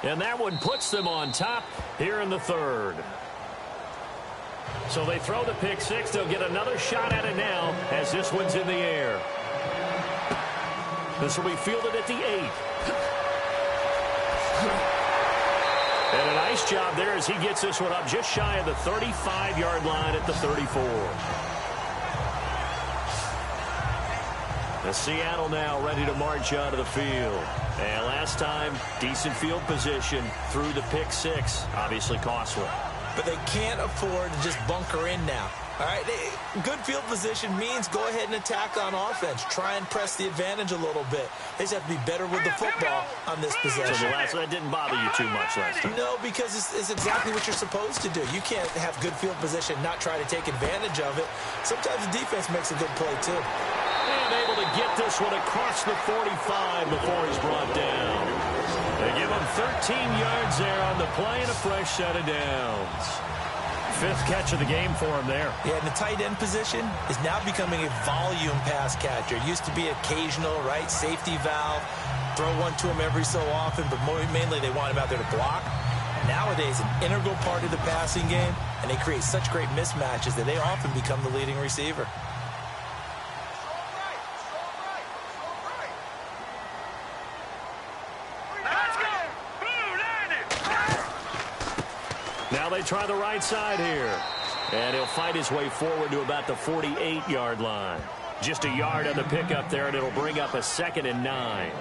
And that one puts them on top here in the 3rd. So they throw the pick 6. They'll get another shot at it now as this one's in the air. This will be fielded at the 8. And a nice job there as he gets this one up just shy of the 35-yard line at the 34. The Seattle now ready to march out of the field. And last time, decent field position through the pick 6. Obviously costly. But they can't afford to just bunker in now. All right, good field position means go ahead and attack on offense. Try and press the advantage a little bit. They just have to be better with the football on this possession. So that didn't bother you too much last time? No, because it's exactly what you're supposed to do. You can't have good field position, not try to take advantage of it. Sometimes the defense makes a good play, too. And able to get this one across the 45 before he's brought down. They give him 13 yards there on the play and a fresh set of downs. 5th catch of the game for him there. Yeah, and the tight end position is now becoming a volume pass catcher. It used to be occasional, right, safety valve, throw one to him every so often, but mainly they want him out there to block. Nowadays, an integral part of the passing game, and they create such great mismatches that they often become the leading receiver. Now they try the right side here. And he'll fight his way forward to about the 48-yard line. Just a yard on the pickup there, and it'll bring up a 2nd and 9.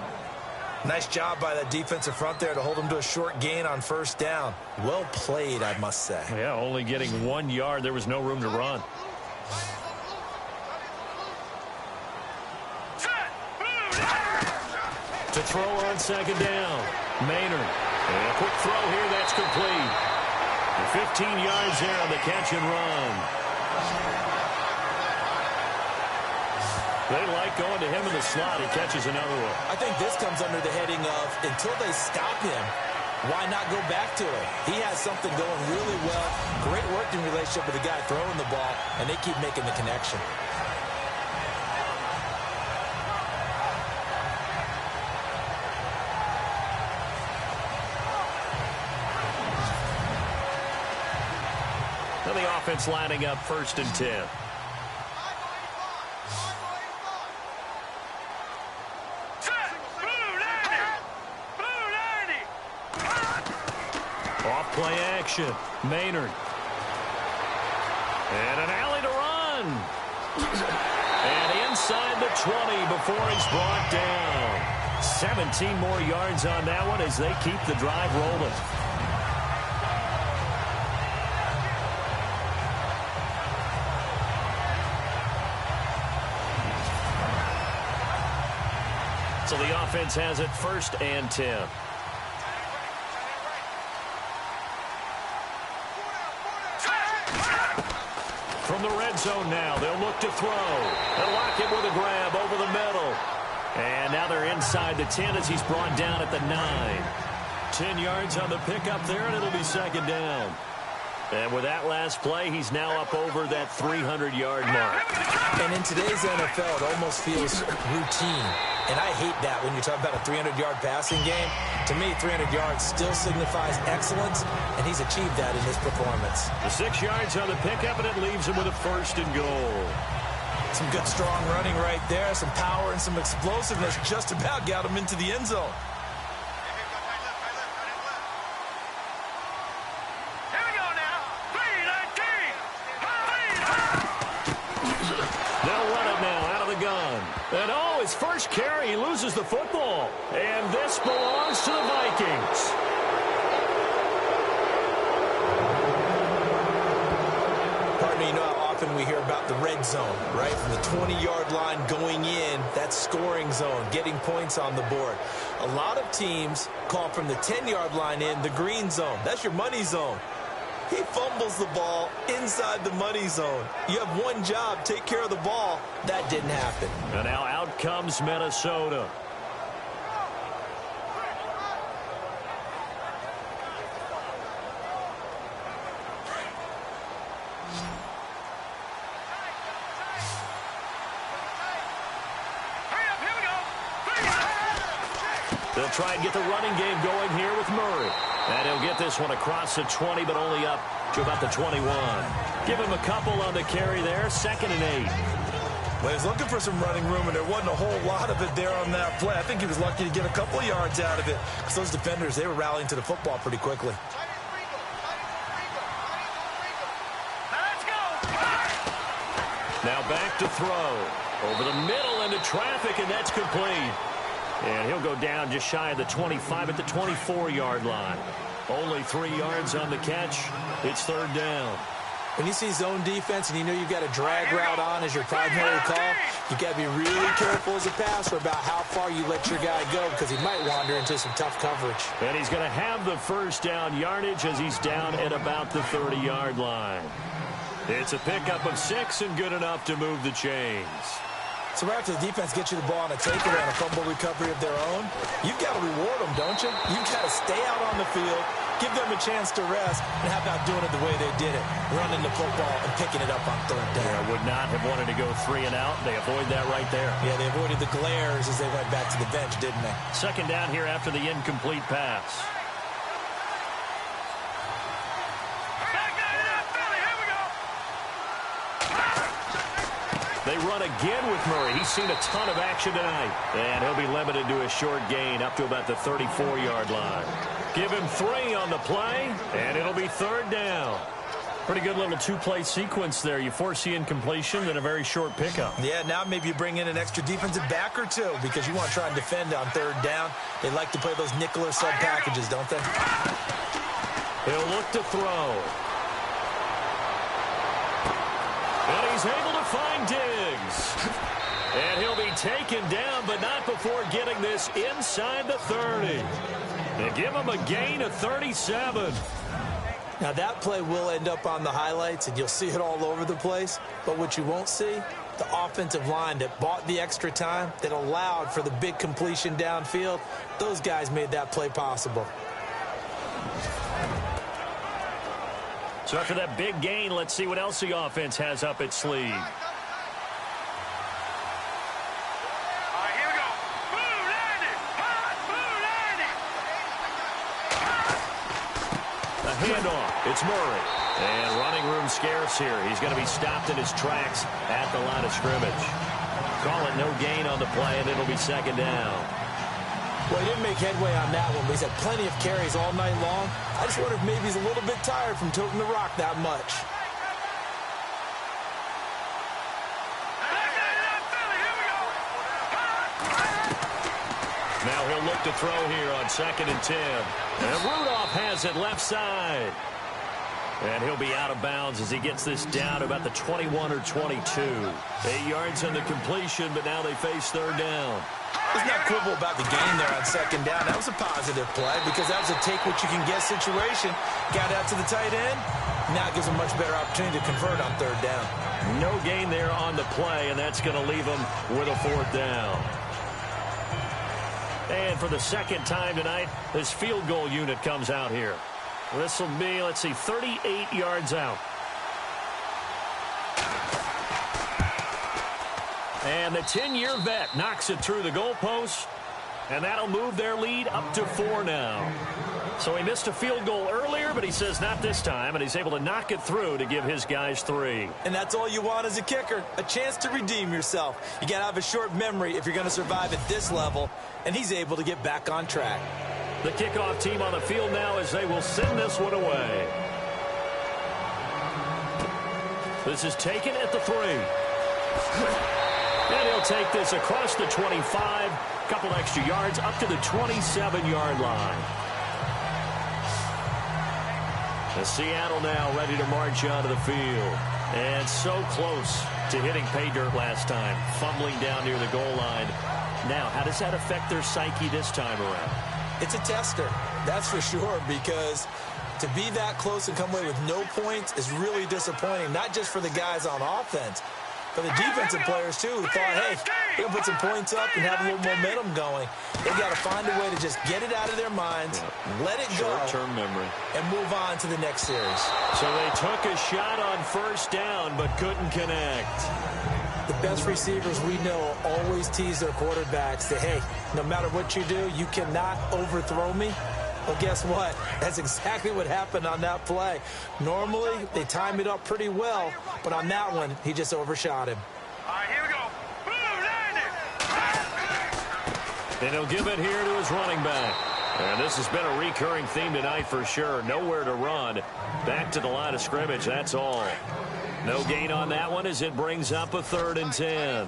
Nice job by that defensive front there to hold him to a short gain on 1st down. Well played, I must say. Yeah, only getting 1 yard. There was no room to run. To throw on 2nd down. Maynard. And a quick throw here. That's complete. 15 yards there on the catch and run. They like going to him in the slot. He catches another one. I think this comes under the heading of until they stop him, why not go back to it? He has something going really well. Great working relationship with the guy throwing the ball, and they keep making the connection. The offense lining up 1st and 10. Off play action. Maynard. And an alley to run. And inside the 20 before he's brought down. 17 more yards on that one as they keep the drive rolling. So the offense has it 1st and 10. From the red zone now, they'll look to throw. They'll lock him with a grab over the middle. And now they're inside the 10 as he's brought down at the 9. 10 yards on the pickup there, and it'll be 2nd down. And with that last play, he's now up over that 300-yard mark. And in today's NFL, it almost feels routine. And I hate that when you talk about a 300-yard passing game. To me, 300 yards still signifies excellence, and he's achieved that in this performance. The 6 yards on the pickup, and it leaves him with a 1st and goal. Some good, strong running right there, some power and some explosiveness. Just about got him into the end zone. And his first carry, he loses the football. And this belongs to the Vikings. Partner, you know how often we hear about the red zone, right? From the 20-yard line going in, that scoring zone, getting points on the board. A lot of teams call from the 10-yard line in the green zone. That's your money zone. He fumbles the ball inside the money zone. You have one job, take care of the ball. That didn't happen. And now out comes Minnesota. They'll try and get the running game going here with Murray. And he'll get this one across the 20, but only up to about the 21. Give him a couple on the carry there, 2nd and 8. Well, he's looking for some running room, and there wasn't a whole lot of it there on that play. I think he was lucky to get a couple of yards out of it, because those defenders, they were rallying to the football pretty quickly. Now back to throw. Over the middle into traffic, and that's complete. And he'll go down just shy of the 25 at the 24-yard line. Only 3 yards on the catch. It's 3rd down. When you see zone defense and you know you've got a drag route on as your primary call, you've got to be really careful as a passer about how far you let your guy go because he might wander into some tough coverage. And he's going to have the first down yardage as he's down at about the 30-yard line. It's a pickup of 6 and good enough to move the chains. So right after the defense gets you the ball on a takeaway and a fumble recovery of their own, you've got to reward them, don't you? You've got to stay out on the field, give them a chance to rest, and how about doing it the way they did it, running the football and picking it up on third down. Yeah, would not have wanted to go 3 and out. They avoid that right there. Yeah, they avoided the glares as they went back to the bench, didn't they? Second down here after the incomplete pass. They run again with Murray. He's seen a ton of action tonight. And he'll be limited to a short gain up to about the 34-yard line. Give him 3 on the play, and it'll be third down. Pretty good little two-play sequence there. You force the incompletion, then a very short pickup. Yeah, now maybe you bring in an extra defensive back or two because you want to try and defend on third down. They like to play those nickel or sub packages, don't they? He'll look to throw. And he's able to find Diggs. And he'll be taken down, but not before getting this inside the 30. They give him a gain of 37. Now, that play will end up on the highlights, and you'll see it all over the place. But what you won't see, the offensive line that bought the extra time, that allowed for the big completion downfield, those guys made that play possible. So after that big gain, let's see what else the offense has up its sleeve. Handoff. It's Murray. And running room scarce here. He's going to be stopped in his tracks at the line of scrimmage. Call it no gain on the play, and it'll be second down. Well, he didn't make headway on that one, but he's had plenty of carries all night long. I just wonder if maybe he's a little bit tired from toting the rock that much. Now he'll look to throw here on 2nd and 10. And Rudolph has it left side. And he'll be out of bounds as he gets this down to about the 21 or 22. 8 yards on the completion, but now they face third down. Let's not quibble about the gain there on 2nd down. That was a positive play because that was a take-what-you-can-get situation. Got out to the tight end. Now it gives him a much better opportunity to convert on third down. No gain there on the play, and that's going to leave him with a fourth down. And for the second time tonight, this field goal unit comes out here. This will be, let's see, 38 yards out. And the 10-year vet knocks it through the goalpost, and that'll move their lead up to 4 now. So he missed a field goal earlier, but he says not this time, and he's able to knock it through to give his guys 3. And that's all you want as a kicker, a chance to redeem yourself. You got to have a short memory if you're going to survive at this level, and he's able to get back on track. The kickoff team on the field now as they will send this one away. This is taken at the 3. And he'll take this across the 25, couple extra yards up to the 27-yard line. The Seattle now ready to march onto the field. And so close to hitting pay dirt last time, fumbling down near the goal line. Now, how does that affect their psyche this time around? It's a tester, that's for sure, because to be that close and come away with no points is really disappointing, not just for the guys on offense, but the defensive players, too, who thought, hey, we're going to put some points up and have a little momentum going. They've got to find a way to just get it out of their minds, let it go, short-term memory, and move on to the next series. So they took a shot on first down, but couldn't connect. The best receivers we know always tease their quarterbacks that, hey, no matter what you do, you cannot overthrow me. Well, guess what? That's exactly what happened on that play. Normally, they time it up pretty well, but on that one, he just overshot him. All right, here we go. Boom, And he'll give it here to his running back. And this has been a recurring theme tonight for sure. Nowhere to run. Back to the line of scrimmage, that's all. No gain on that one as it brings up a 3rd and 10.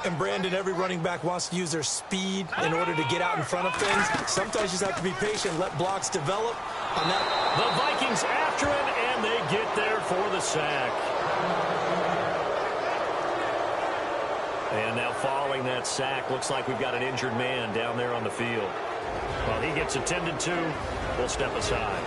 And, Brandon, every running back wants to use their speed in order to get out in front of things. Sometimes you just have to be patient, let blocks develop. On that, the Vikings after him, And they get there for the sack. And now following that sack, looks like we've got an injured man down there on the field. While he gets attended to, we'll step aside.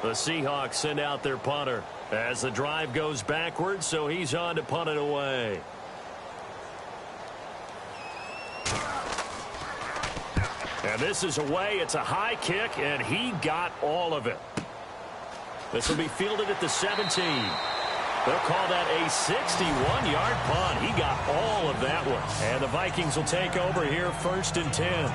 The Seahawks send out their punter as the drive goes backwards, so he's on to punt it away. And this is away. It's a high kick, and he got all of it. This will be fielded at the 17. They'll call that a 61-yard punt. He got all of that one. And the Vikings will take over here, 1st and 10.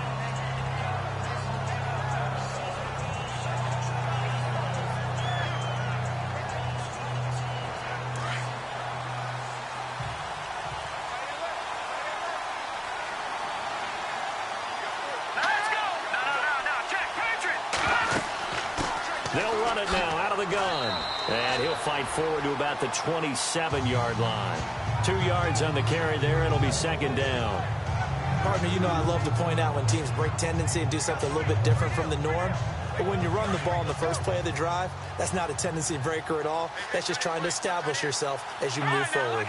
They'll run it now out of the gun. And he'll fight forward to about the 27-yard line. 2 yards on the carry there. It'll be 2nd down. Partner, you know I love to point out when teams break tendency and do something a little bit different from the norm. But when you run the ball in the first play of the drive, that's not a tendency breaker at all. That's just trying to establish yourself as you move forward.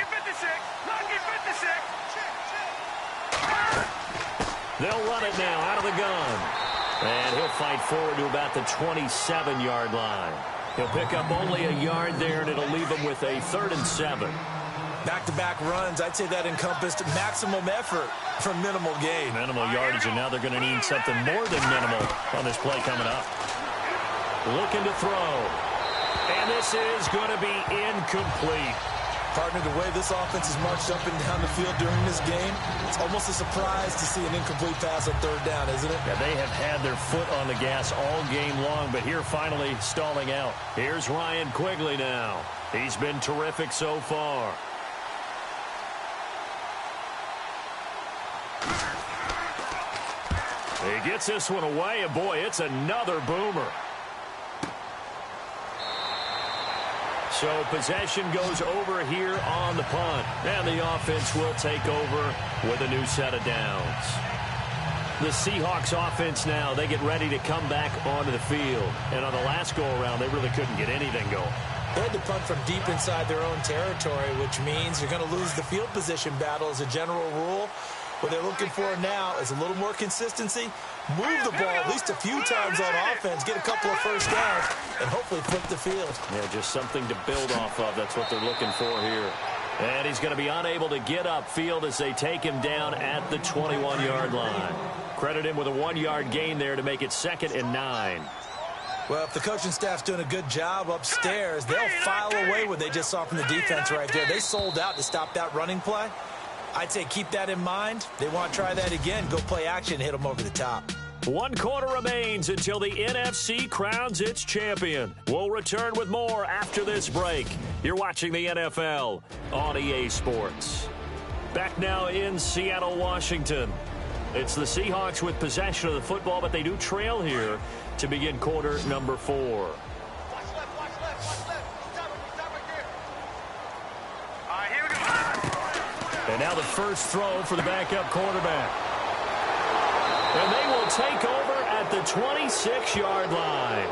They'll run it now out of the gun. And he'll fight forward to about the 27-yard line. He'll pick up only a yard there, and it'll leave him with a 3rd and 7. Back-to-back runs, I'd say that encompassed maximum effort for minimal gain. Minimal yardage, and now they're going to need something more than minimal on this play coming up. Looking to throw. And this is going to be incomplete. Partner, the way this offense has marched up and down the field during this game, it's almost a surprise to see an incomplete pass on 3rd down, isn't it? Yeah, they have had their foot on the gas all game long, but here finally stalling out. Here's Ryan Quigley now. He's been terrific so far. He gets this one away, and boy, it's another boomer. So possession goes over here on the punt. And the offense will take over with a new set of downs. The Seahawks offense now, they get ready to come back onto the field. And on the last go-around, they really couldn't get anything going. They had to punt from deep inside their own territory, which means you're going to lose the field position battle as a general rule. What they're looking for now is a little more consistency, move the ball at least a few times on offense, get a couple of first downs, and hopefully flip the field. Yeah, just something to build off of. That's what they're looking for here. And he's going to be unable to get upfield as they take him down at the 21-yard line. Credit him with a 1-yard gain there to make it 2nd and 9. Well, if the coaching staff's doing a good job upstairs, they'll file away what they just saw from the defense right there. They sold out to stop that running play. I'd say keep that in mind. They want to try that again. Go play action, hit them over the top. 1 quarter remains until the NFC crowns its champion. We'll return with more after this break. You're watching the NFL on EA Sports. Back now in Seattle, Washington. It's the Seahawks with possession of the football, but they do trail here to begin quarter number 4. And now the first throw for the backup quarterback. And they will take over at the 26-yard line.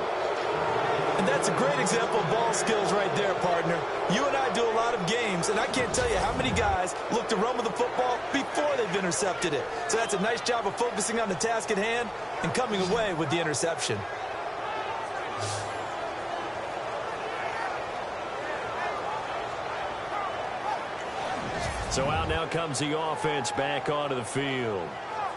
And that's a great example of ball skills right there, partner. You and I do a lot of games, and I can't tell you how many guys look to run with the football before they've intercepted it. So that's a nice job of focusing on the task at hand and coming away with the interception. So out now comes the offense back onto the field.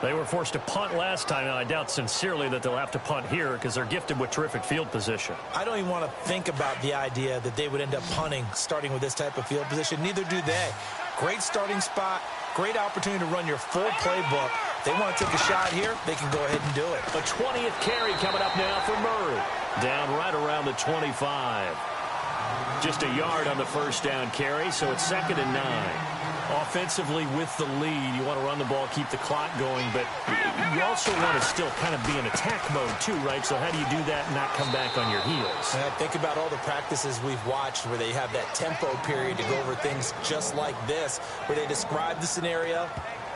They were forced to punt last time, and I doubt sincerely that they'll have to punt here because they're gifted with terrific field position. I don't even want to think about the idea that they would end up punting starting with this type of field position. Neither do they. Great starting spot, great opportunity to run your full playbook. If they want to take a shot here, they can go ahead and do it. A 20th carry coming up now for Murray. Down right around the 25. Just a yard on the first down carry, so it's 2nd and 9. Offensively with the lead, you want to run the ball, keep the clock going, but you also want to still kind of be in attack mode too, right? So how do you do that and not come back on your heels? Think about all the practices we've watched where they have that tempo period to go over things just like this, where they describe the scenario,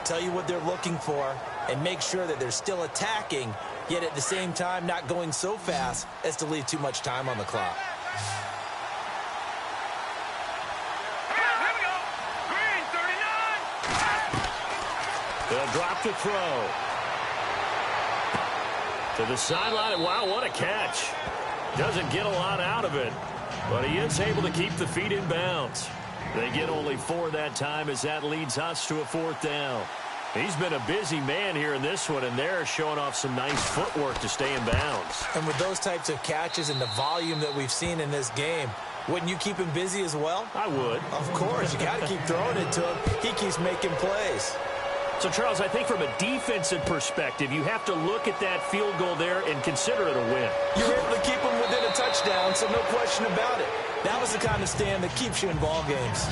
tell you what they're looking for, and make sure that they're still attacking, yet at the same time not going so fast as to leave too much time on the clock. They'll drop the throw. To the sideline. Wow, what a catch. Doesn't get a lot out of it, but he is able to keep the feet in bounds. They get only 4 that time as that leads us to a 4th down. He's been a busy man here in this one, and they're showing off some nice footwork to stay in bounds. And with those types of catches and the volume that we've seen in this game, wouldn't you keep him busy as well? I would. Of course. You got to keep throwing it to him. He keeps making plays. So, Charles, I think from a defensive perspective, you have to look at that field goal there and consider it a win. You were able to keep him within a touchdown, so no question about it. That was the kind of stand that keeps you in ball games.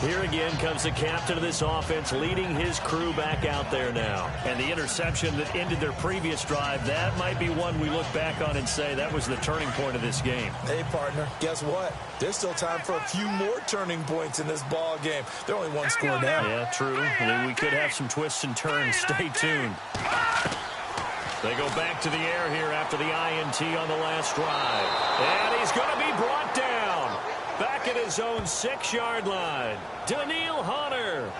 Here again comes the captain of this offense leading his crew back out there now. And the interception that ended their previous drive, that might be one we look back on and say that was the turning point of this game. Hey, partner, guess what? There's still time for a few more turning points in this ball game. They're only one score down. Yeah, true. We could have some twists and turns. Stay tuned. They go back to the air here after the INT on the last drive. And he's going to be brought down. Back at his own 6-yard line. Daniil Hunter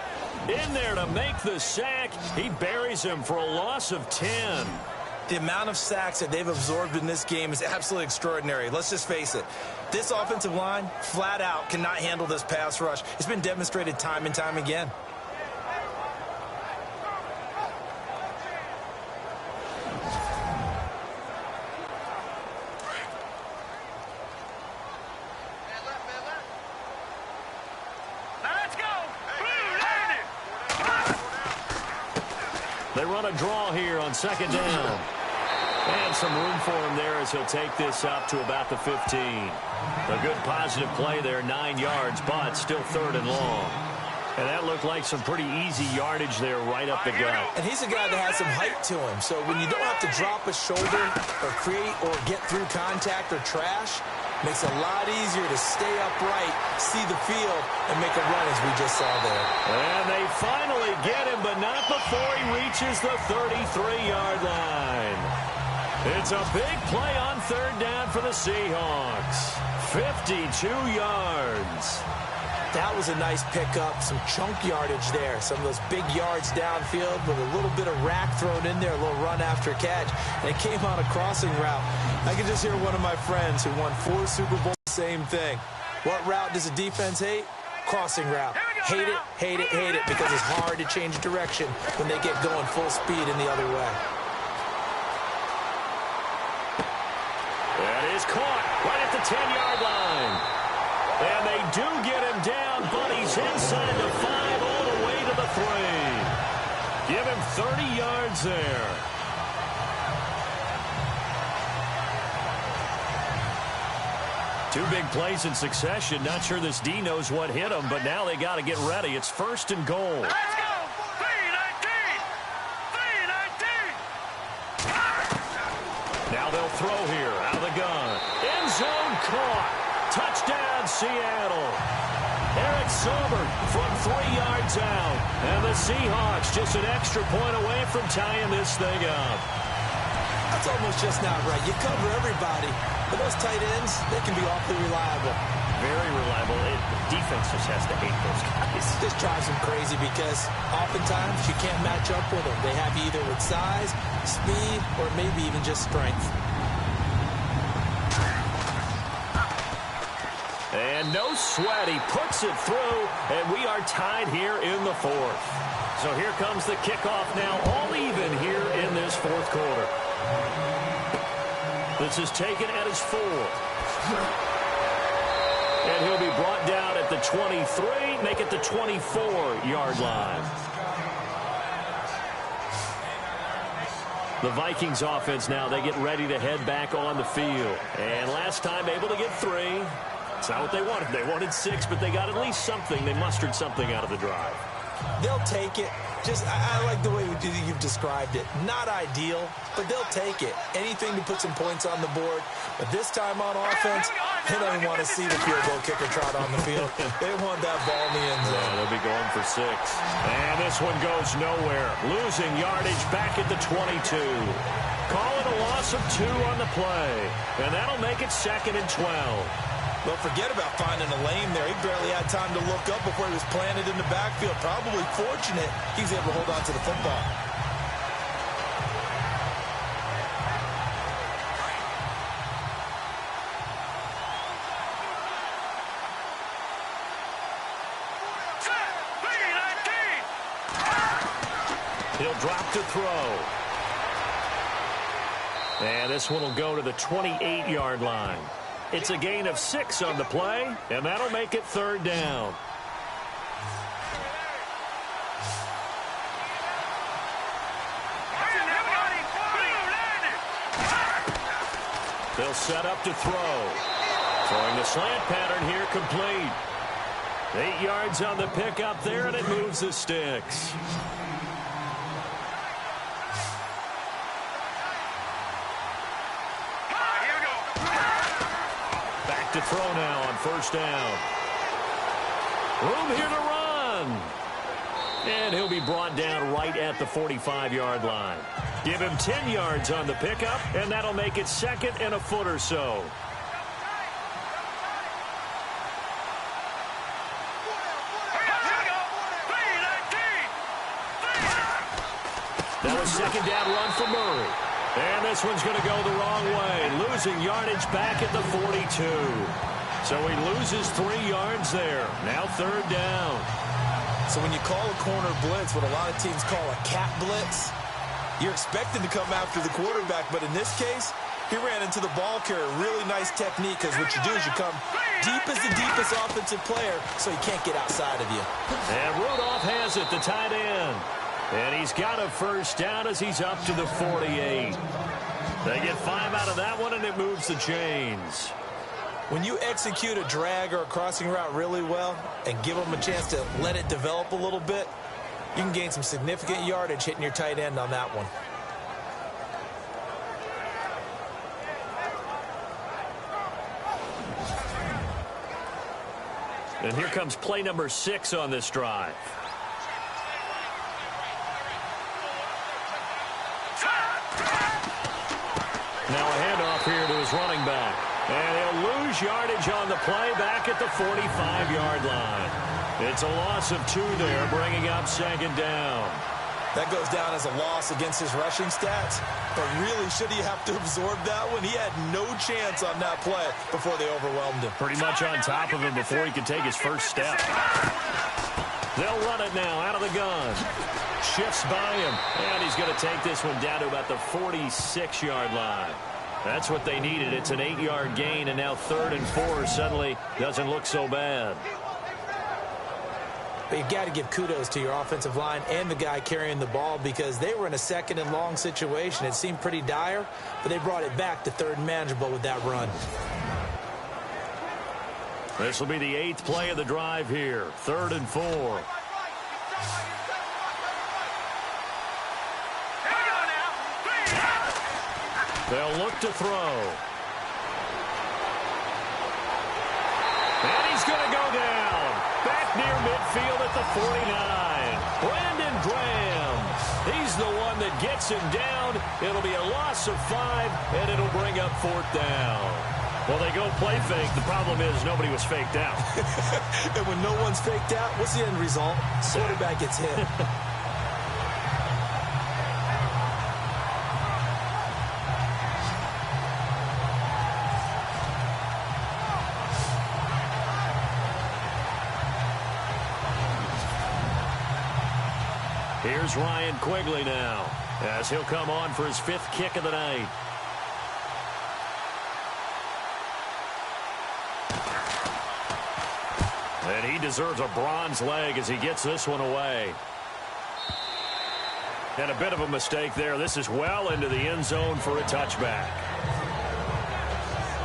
in there to make the sack. He buries him for a loss of 10. The amount of sacks that they've absorbed in this game is absolutely extraordinary. Let's just face it. This offensive line, flat out, cannot handle this pass rush. It's been demonstrated time and time again. They run a draw here on 2nd down. And some room for him there as he'll take this up to about the 15. A good positive play there, 9 yards, but still 3rd and long. And that looked like some pretty easy yardage there right up the gut. And he's a guy that has some height to him. So when you don't have to drop a shoulder or create or get through contact or trash, makes it a lot easier to stay upright, see the field, and make a run as we just saw there. And they finally get him, but not before he reaches the 33-yard line. It's a big play on 3rd down for the Seahawks. 52 yards. That was a nice pickup, some chunk yardage there. Some of those big yards downfield with a little bit of rack thrown in there, a little run after catch. And it came on a crossing route. I can just hear one of my friends who won 4 Super Bowls, same thing. What route does a defense hate? Crossing route. Hate it, hate it, hate it, because it's hard to change direction when they get going full speed in the other way. That is caught right at the 10-yard line. And they do get him down, but he's inside the 5 all the way to the 3. Give him 30 yards there. Two big plays in succession. Not sure this D knows what hit him, but now they got to get ready. It's 1st and goal. Let's go! 3-19! Now they'll throw here out of the gun. End zone caught. Touchdown, Seattle. Eric Silver from 3 yards out. And the Seahawks just an extra point away from tying this thing up. That's almost just not right. You cover everybody. But those tight ends, they can be awfully reliable. Very reliable. Defense just has to hate those guys. This drives them crazy because oftentimes you can't match up with them. They have you either with size, speed, or maybe even just strength. And no sweat. He puts it through, and we are tied here in the 4th. So here comes the kickoff now, all even here in this 4th quarter. This is taken at his 4th. And he'll be brought down at the 23, make it the 24-yard line. The Vikings offense now, they get ready to head back on the field. And last time able to get 3. It's not what they wanted. They wanted 6, but they got at least something. They mustered something out of the drive. They'll take it. I like the way you've described it. Not ideal, but they'll take it. Anything to put some points on the board. But this time on offense, they don't even want to see the field goal kicker trot on the field. They want that ball in the end zone. Yeah, they'll be going for 6. And this one goes nowhere. Losing yardage back at the 22. Call it a loss of 2 on the play. And that'll make it 2nd and 12. Well, forget about finding a lane there. He barely had time to look up before he was planted in the backfield. Probably fortunate he was able to hold on to the football. He'll drop to throw. And this one will go to the 28-yard line. It's a gain of 6 on the play, and that'll make it 3rd down. They'll set up to throw. Throwing the slant pattern here complete. 8 yards on the pickup there, and it moves the sticks. To throw now on 1st down. Room here to run. And he'll be brought down right at the 45-yard line. Give him 10 yards on the pickup, and that'll make it 2nd and a foot or so. That was 2nd down run for Murray. And this one's going to go the wrong way. Losing yardage back at the 42. So he loses 3 yards there. Now 3rd down. So when you call a corner blitz, what a lot of teams call a cat blitz, you're expected to come after the quarterback. But in this case, he ran into the ball carrier. Really nice technique, because what you do is you come deep as the deepest offensive player, so he can't get outside of you. And Rudolph has it, the tight end. And he's got a 1st down as he's up to the 48. They get 5 out of that one, and it moves the chains. When you execute a drag or a crossing route really well and give them a chance to let it develop a little bit, you can gain some significant yardage hitting your tight end on that one. And here comes play number 6 on this drive. Now a handoff here to his running back. And he'll lose yardage on the play back at the 45-yard line. It's a loss of 2 there, bringing up 2nd down. That goes down as a loss against his rushing stats. But really, should he have to absorb that one? He had no chance on that play before they overwhelmed him. Pretty much on top of him before he could take his first step. They'll run it now out of the gun. Shifts by him, and he's going to take this one down to about the 46-yard line. That's what they needed. It's an 8-yard gain, and now 3rd and 4 suddenly doesn't look so bad. But you've got to give kudos to your offensive line and the guy carrying the ball, because they were in a 2nd and long situation. It seemed pretty dire, but they brought it back to 3rd and manageable with that run. This will be the 8th play of the drive here. 3rd and 4. They'll look to throw. And he's going to go down. Back near midfield at the 49. Brandon Graham. He's the one that gets him down. It'll be a loss of 5, and it'll bring up 4th down. Well, they go play fake. The problem is nobody was faked out. And when no one's faked out, what's the end result? Quarterback gets hit. Here's Ryan Quigley now, as he'll come on for his 5th kick of the night. And he deserves a bronze leg as he gets this one away. And a bit of a mistake there. This is well into the end zone for a touchback.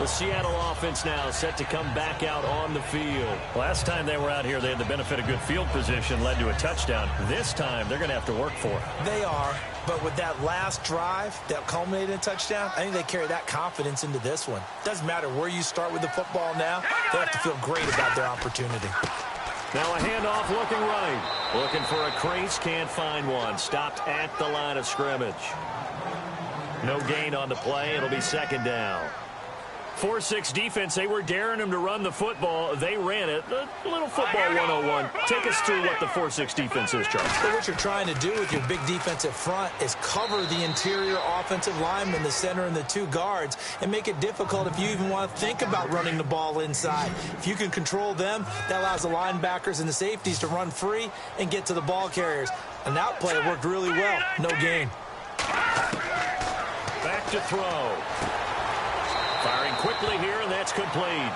The Seattle offense now set to come back out on the field. Last time they were out here, they had the benefit of good field position, led to a touchdown. This time, they're going to have to work for it. They are, but with that last drive that culminated in a touchdown, I think they carry that confidence into this one. Doesn't matter where you start with the football now, they have to feel great about their opportunity. Now a handoff looking right. Looking for a crease, can't find one. Stopped at the line of scrimmage. No gain on the play. It'll be second down. 4-6 defense, they were daring them to run the football. They ran it. A little football 101. Take us through what the 4-6 defense is, Charles. So what you're trying to do with your big defensive front is cover the interior offensive lineman, the center, and the two guards, and make it difficult if you even want to think about running the ball inside. If you can control them, that allows the linebackers and the safeties to run free and get to the ball carriers. And that play worked really well. No gain. Back to throw. Firing quickly here, and that's complete.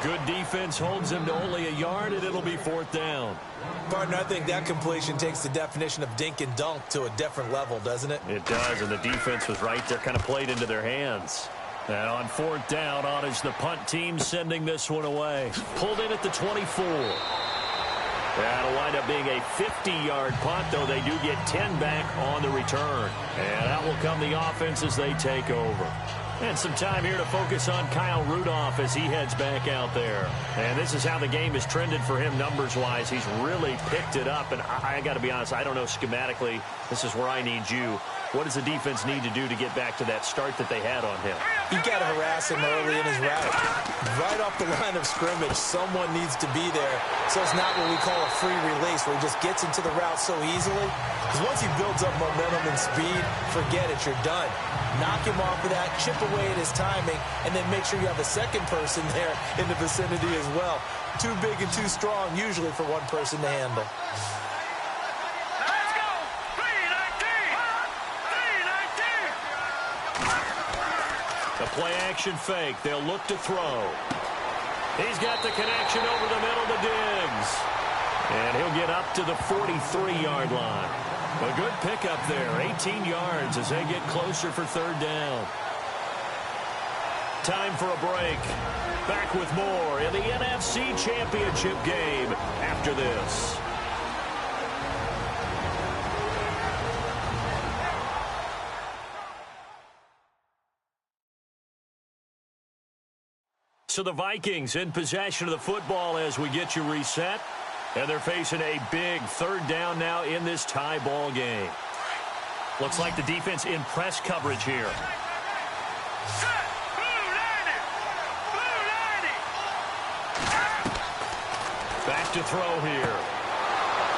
Good defense holds him to only a yard, and it'll be fourth down. Partner, I think that completion takes the definition of dink and dunk to a different level, doesn't it? It does, and the defense was right there, kind of played into their hands. And on fourth down, on is the punt team sending this one away. Pulled in at the 24. That'll wind up being a 50-yard punt, though they do get 10 back on the return. And that will come the offense as they take over. And some time here to focus on Kyle Rudolph as he heads back out there. And this is how the game has trended for him numbers-wise. He's really picked it up. And I got to be honest, I don't know schematically. This is where I need you. What does the defense need to do to get back to that start that they had on him? You got to harass him early in his route. Right off the line of scrimmage, someone needs to be there. So it's not what we call a free release, where he just gets into the route so easily. Because once he builds up momentum and speed, forget it, you're done. Knock him off of that, chip away at his timing, and then make sure you have a second person there in the vicinity as well. Too big and too strong, usually, for one person to handle. The play-action fake. They'll look to throw. He's got the connection over the middle to Diggs. And he'll get up to the 43-yard line. A good pickup there. 18 yards as they get closer for third down. Time for a break. Back with more in the NFC Championship game after this. So the Vikings in possession of the football as we get you reset. And they're facing a big third down now in this tie ball game. Looks like the defense in press coverage here. Back to throw here.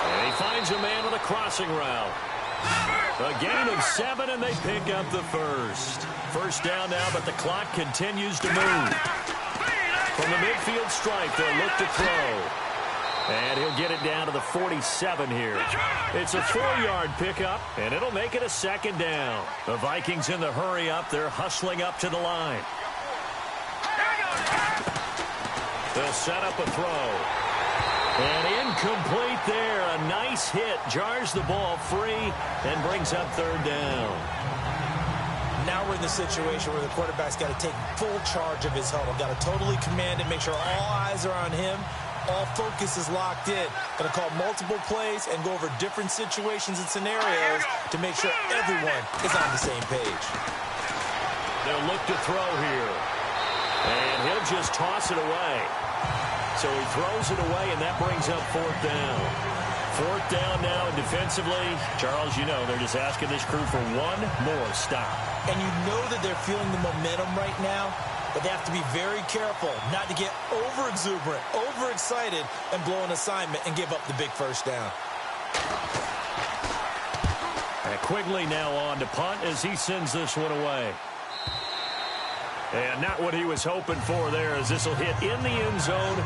And he finds a man on a crossing route. A gain of 7, and they pick up the first. First down now, but the clock continues to move. From the midfield stripe, they'll look to throw. And he'll get it down to the 47 here. It's a 4-yard pickup, and it'll make it a second down. The Vikings in the hurry up. They're hustling up to the line. They'll set up a throw. And incomplete there. A nice hit. Jars the ball free and brings up third down. Now we're in the situation where the quarterback's got to take full charge of his huddle. Got to totally command it, make sure all eyes are on him. All focus is locked in. Going to call multiple plays and go over different situations and scenarios to make sure everyone is on the same page. They'll look to throw here. And he'll just toss it away. So he throws it away, and that brings up fourth down. Fourth down now, and defensively, Charles, you know, they're just asking this crew for one more stop. And you know that they're feeling the momentum right now, but they have to be very careful not to get over-exuberant, overexcited, and blow an assignment and give up the big first down. And Quigley now on to punt as he sends this one away. And not what he was hoping for there, as this will hit in the end zone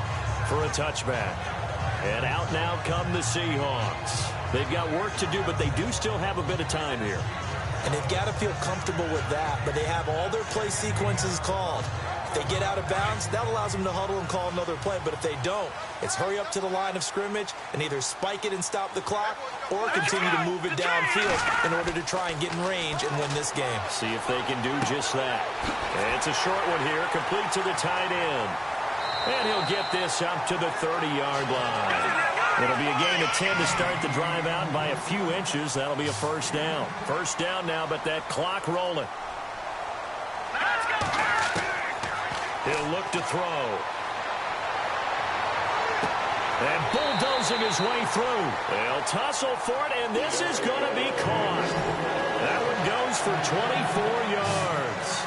for a touchback. And out now come the Seahawks. They've got work to do, but they do still have a bit of time here. And they've got to feel comfortable with that, but they have all their play sequences called. If they get out of bounds, that allows them to huddle and call another play. But if they don't, it's hurry up to the line of scrimmage and either spike it and stop the clock or continue to move it downfield in order to try and get in range and win this game. See if they can do just that. It's a short one here, complete to the tight end. And he'll get this up to the 30-yard line. It'll be a gain of 10 to start the drive out by a few inches. That'll be a first down. First down now, but that clock rolling. He'll look to throw. And bulldozing his way through. They'll tussle for it, and this is going to be caught. That one goes for 24 yards.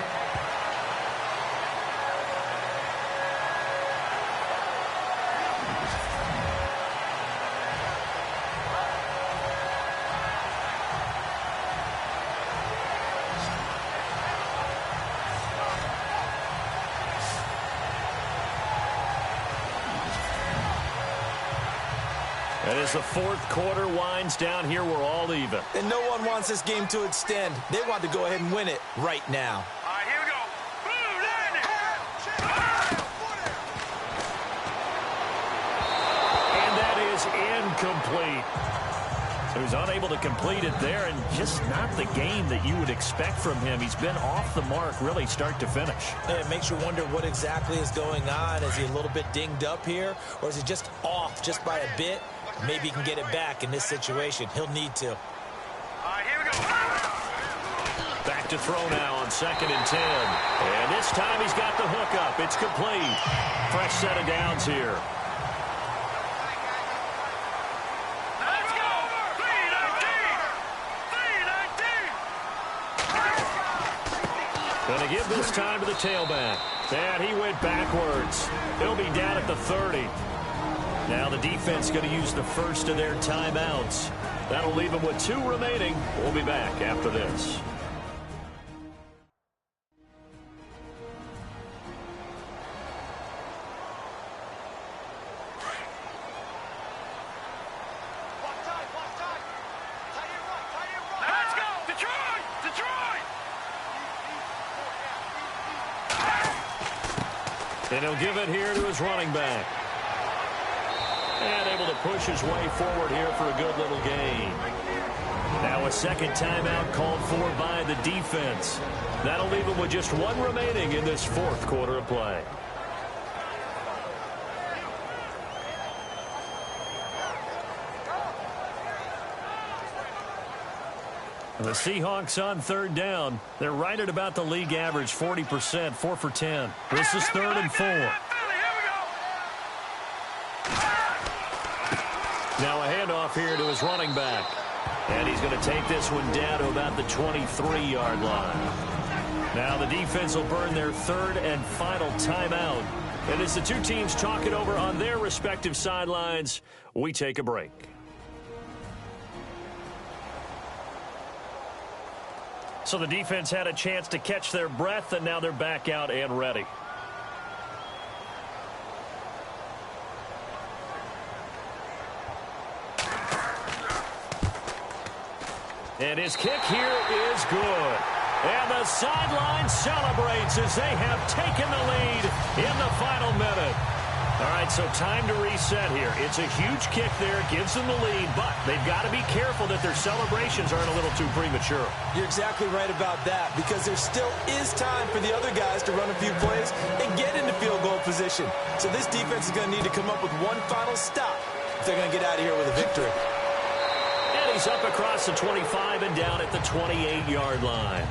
And as the fourth quarter winds down here, we're all even. And no one wants this game to extend. They want to go ahead and win it right now. All right, here we go. And that is incomplete. So he's unable to complete it there, and just not the game that you would expect from him. He's been off the mark really start to finish. And it makes you wonder what exactly is going on. Is he a little bit dinged up here, or is he just off just by a bit? Maybe he can get it back in this situation. He'll need to. All right, here we go. Back to throw now on 2nd and 10. And this time he's got the hook up. It's complete. Fresh set of downs here. Let's go. 3-19. Going to give this time to the tailback. And he went backwards. He'll be down at the 30. Now the defense going to use the first of their timeouts. That'll leave them with 2 remaining. We'll be back after this. Let's go. Detroit. And he'll give it here to his running back. And able to push his way forward here for a good little gain. Now a second timeout called for by the defense. That'll leave him with just 1 remaining in this fourth quarter of play. The Seahawks on 3rd down. They're right at about the league average, 40%, 4 for 10. This is 3rd and 4. Now a handoff here to his running back. And he's going to take this one down to about the 23-yard line. Now the defense will burn their 3rd and final timeout. And as the two teams talk it over on their respective sidelines, we take a break. So the defense had a chance to catch their breath, and now they're back out and ready. And his kick here is good. And the sideline celebrates as they have taken the lead in the final minute. All right, so time to reset here. It's a huge kick there. Gives them the lead, but they've got to be careful that their celebrations aren't a little too premature. You're exactly right about that, because there still is time for the other guys to run a few plays and get into field goal position. So this defense is going to need to come up with one final stop if they're going to get out of here with a victory. And he's up across the 25 and down at the 28-yard line.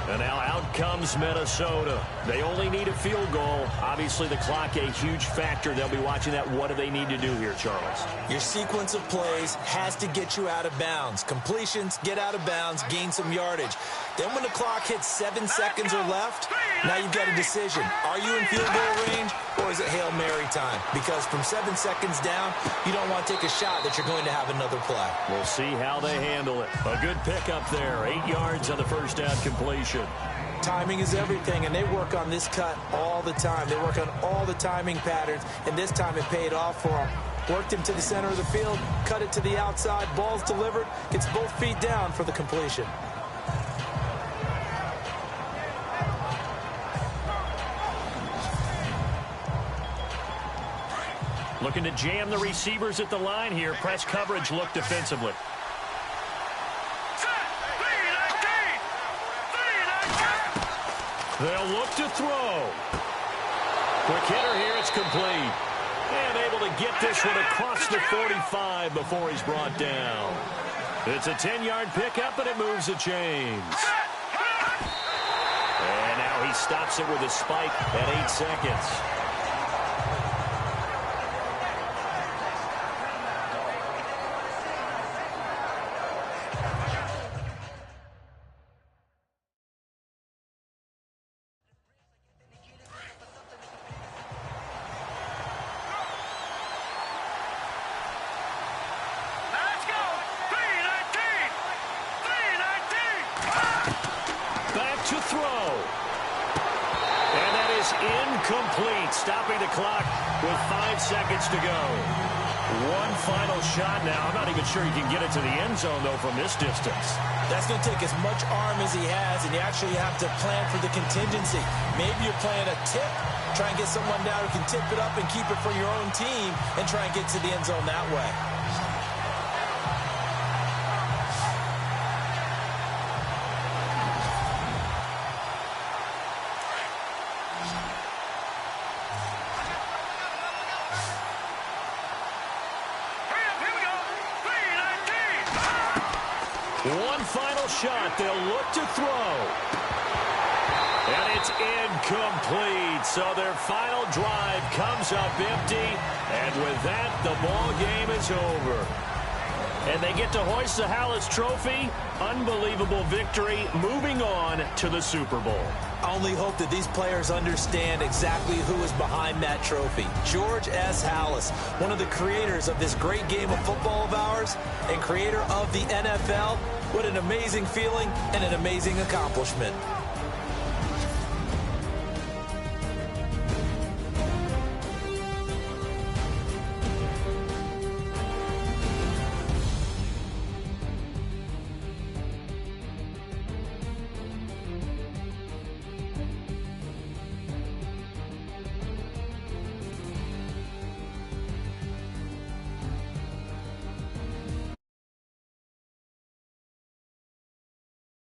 And now out comes Minnesota. They only need a field goal. Obviously, the clock a huge factor. They'll be watching that. What do they need to do here, Charles? Your sequence of plays has to get you out of bounds. Completions, get out of bounds, gain some yardage. Then when the clock hits 7 seconds or left, now you've got a decision. Are you in field goal range, or is it Hail Mary time? Because from 7 seconds down, you don't want to take a shot that you're going to have another play. We'll see how they handle it. A good pickup there. 8 yards on the first down completion. Timing is everything, and they work on this cut all the time. They work on all the timing patterns, and this time it paid off for them. Worked him to the center of the field, cut it to the outside, ball's delivered, gets both feet down for the completion. looking to jam the receivers at the line here. Press coverage look defensively. They'll look to throw. Quick hitter here, it's complete. And able to get this one across the 45 before he's brought down. It's a 10-yard pickup, and it moves the chains. And now he stops it with a spike at 8 seconds. To throw. And that is incomplete, stopping the clock with 5 seconds to go. One final shot now. I'm not even sure you can get it to the end zone, though, from this distance. That's going to take as much arm as he has, and you actually have to plan for the contingency. Maybe you're playing a tip, try and get someone down who can tip it up and keep it for your own team and try and get to the end zone that way. One final shot. They'll look to throw. And it's incomplete. So their final drive comes up empty. And with that, the ball game is over. And they get to hoist the Hallis Trophy. Unbelievable victory. Moving on to the Super Bowl. I only hope that these players understand exactly who is behind that trophy. George S. Hallis, one of the creators of this great game of football of ours and creator of the NFL. What an amazing feeling and an amazing accomplishment.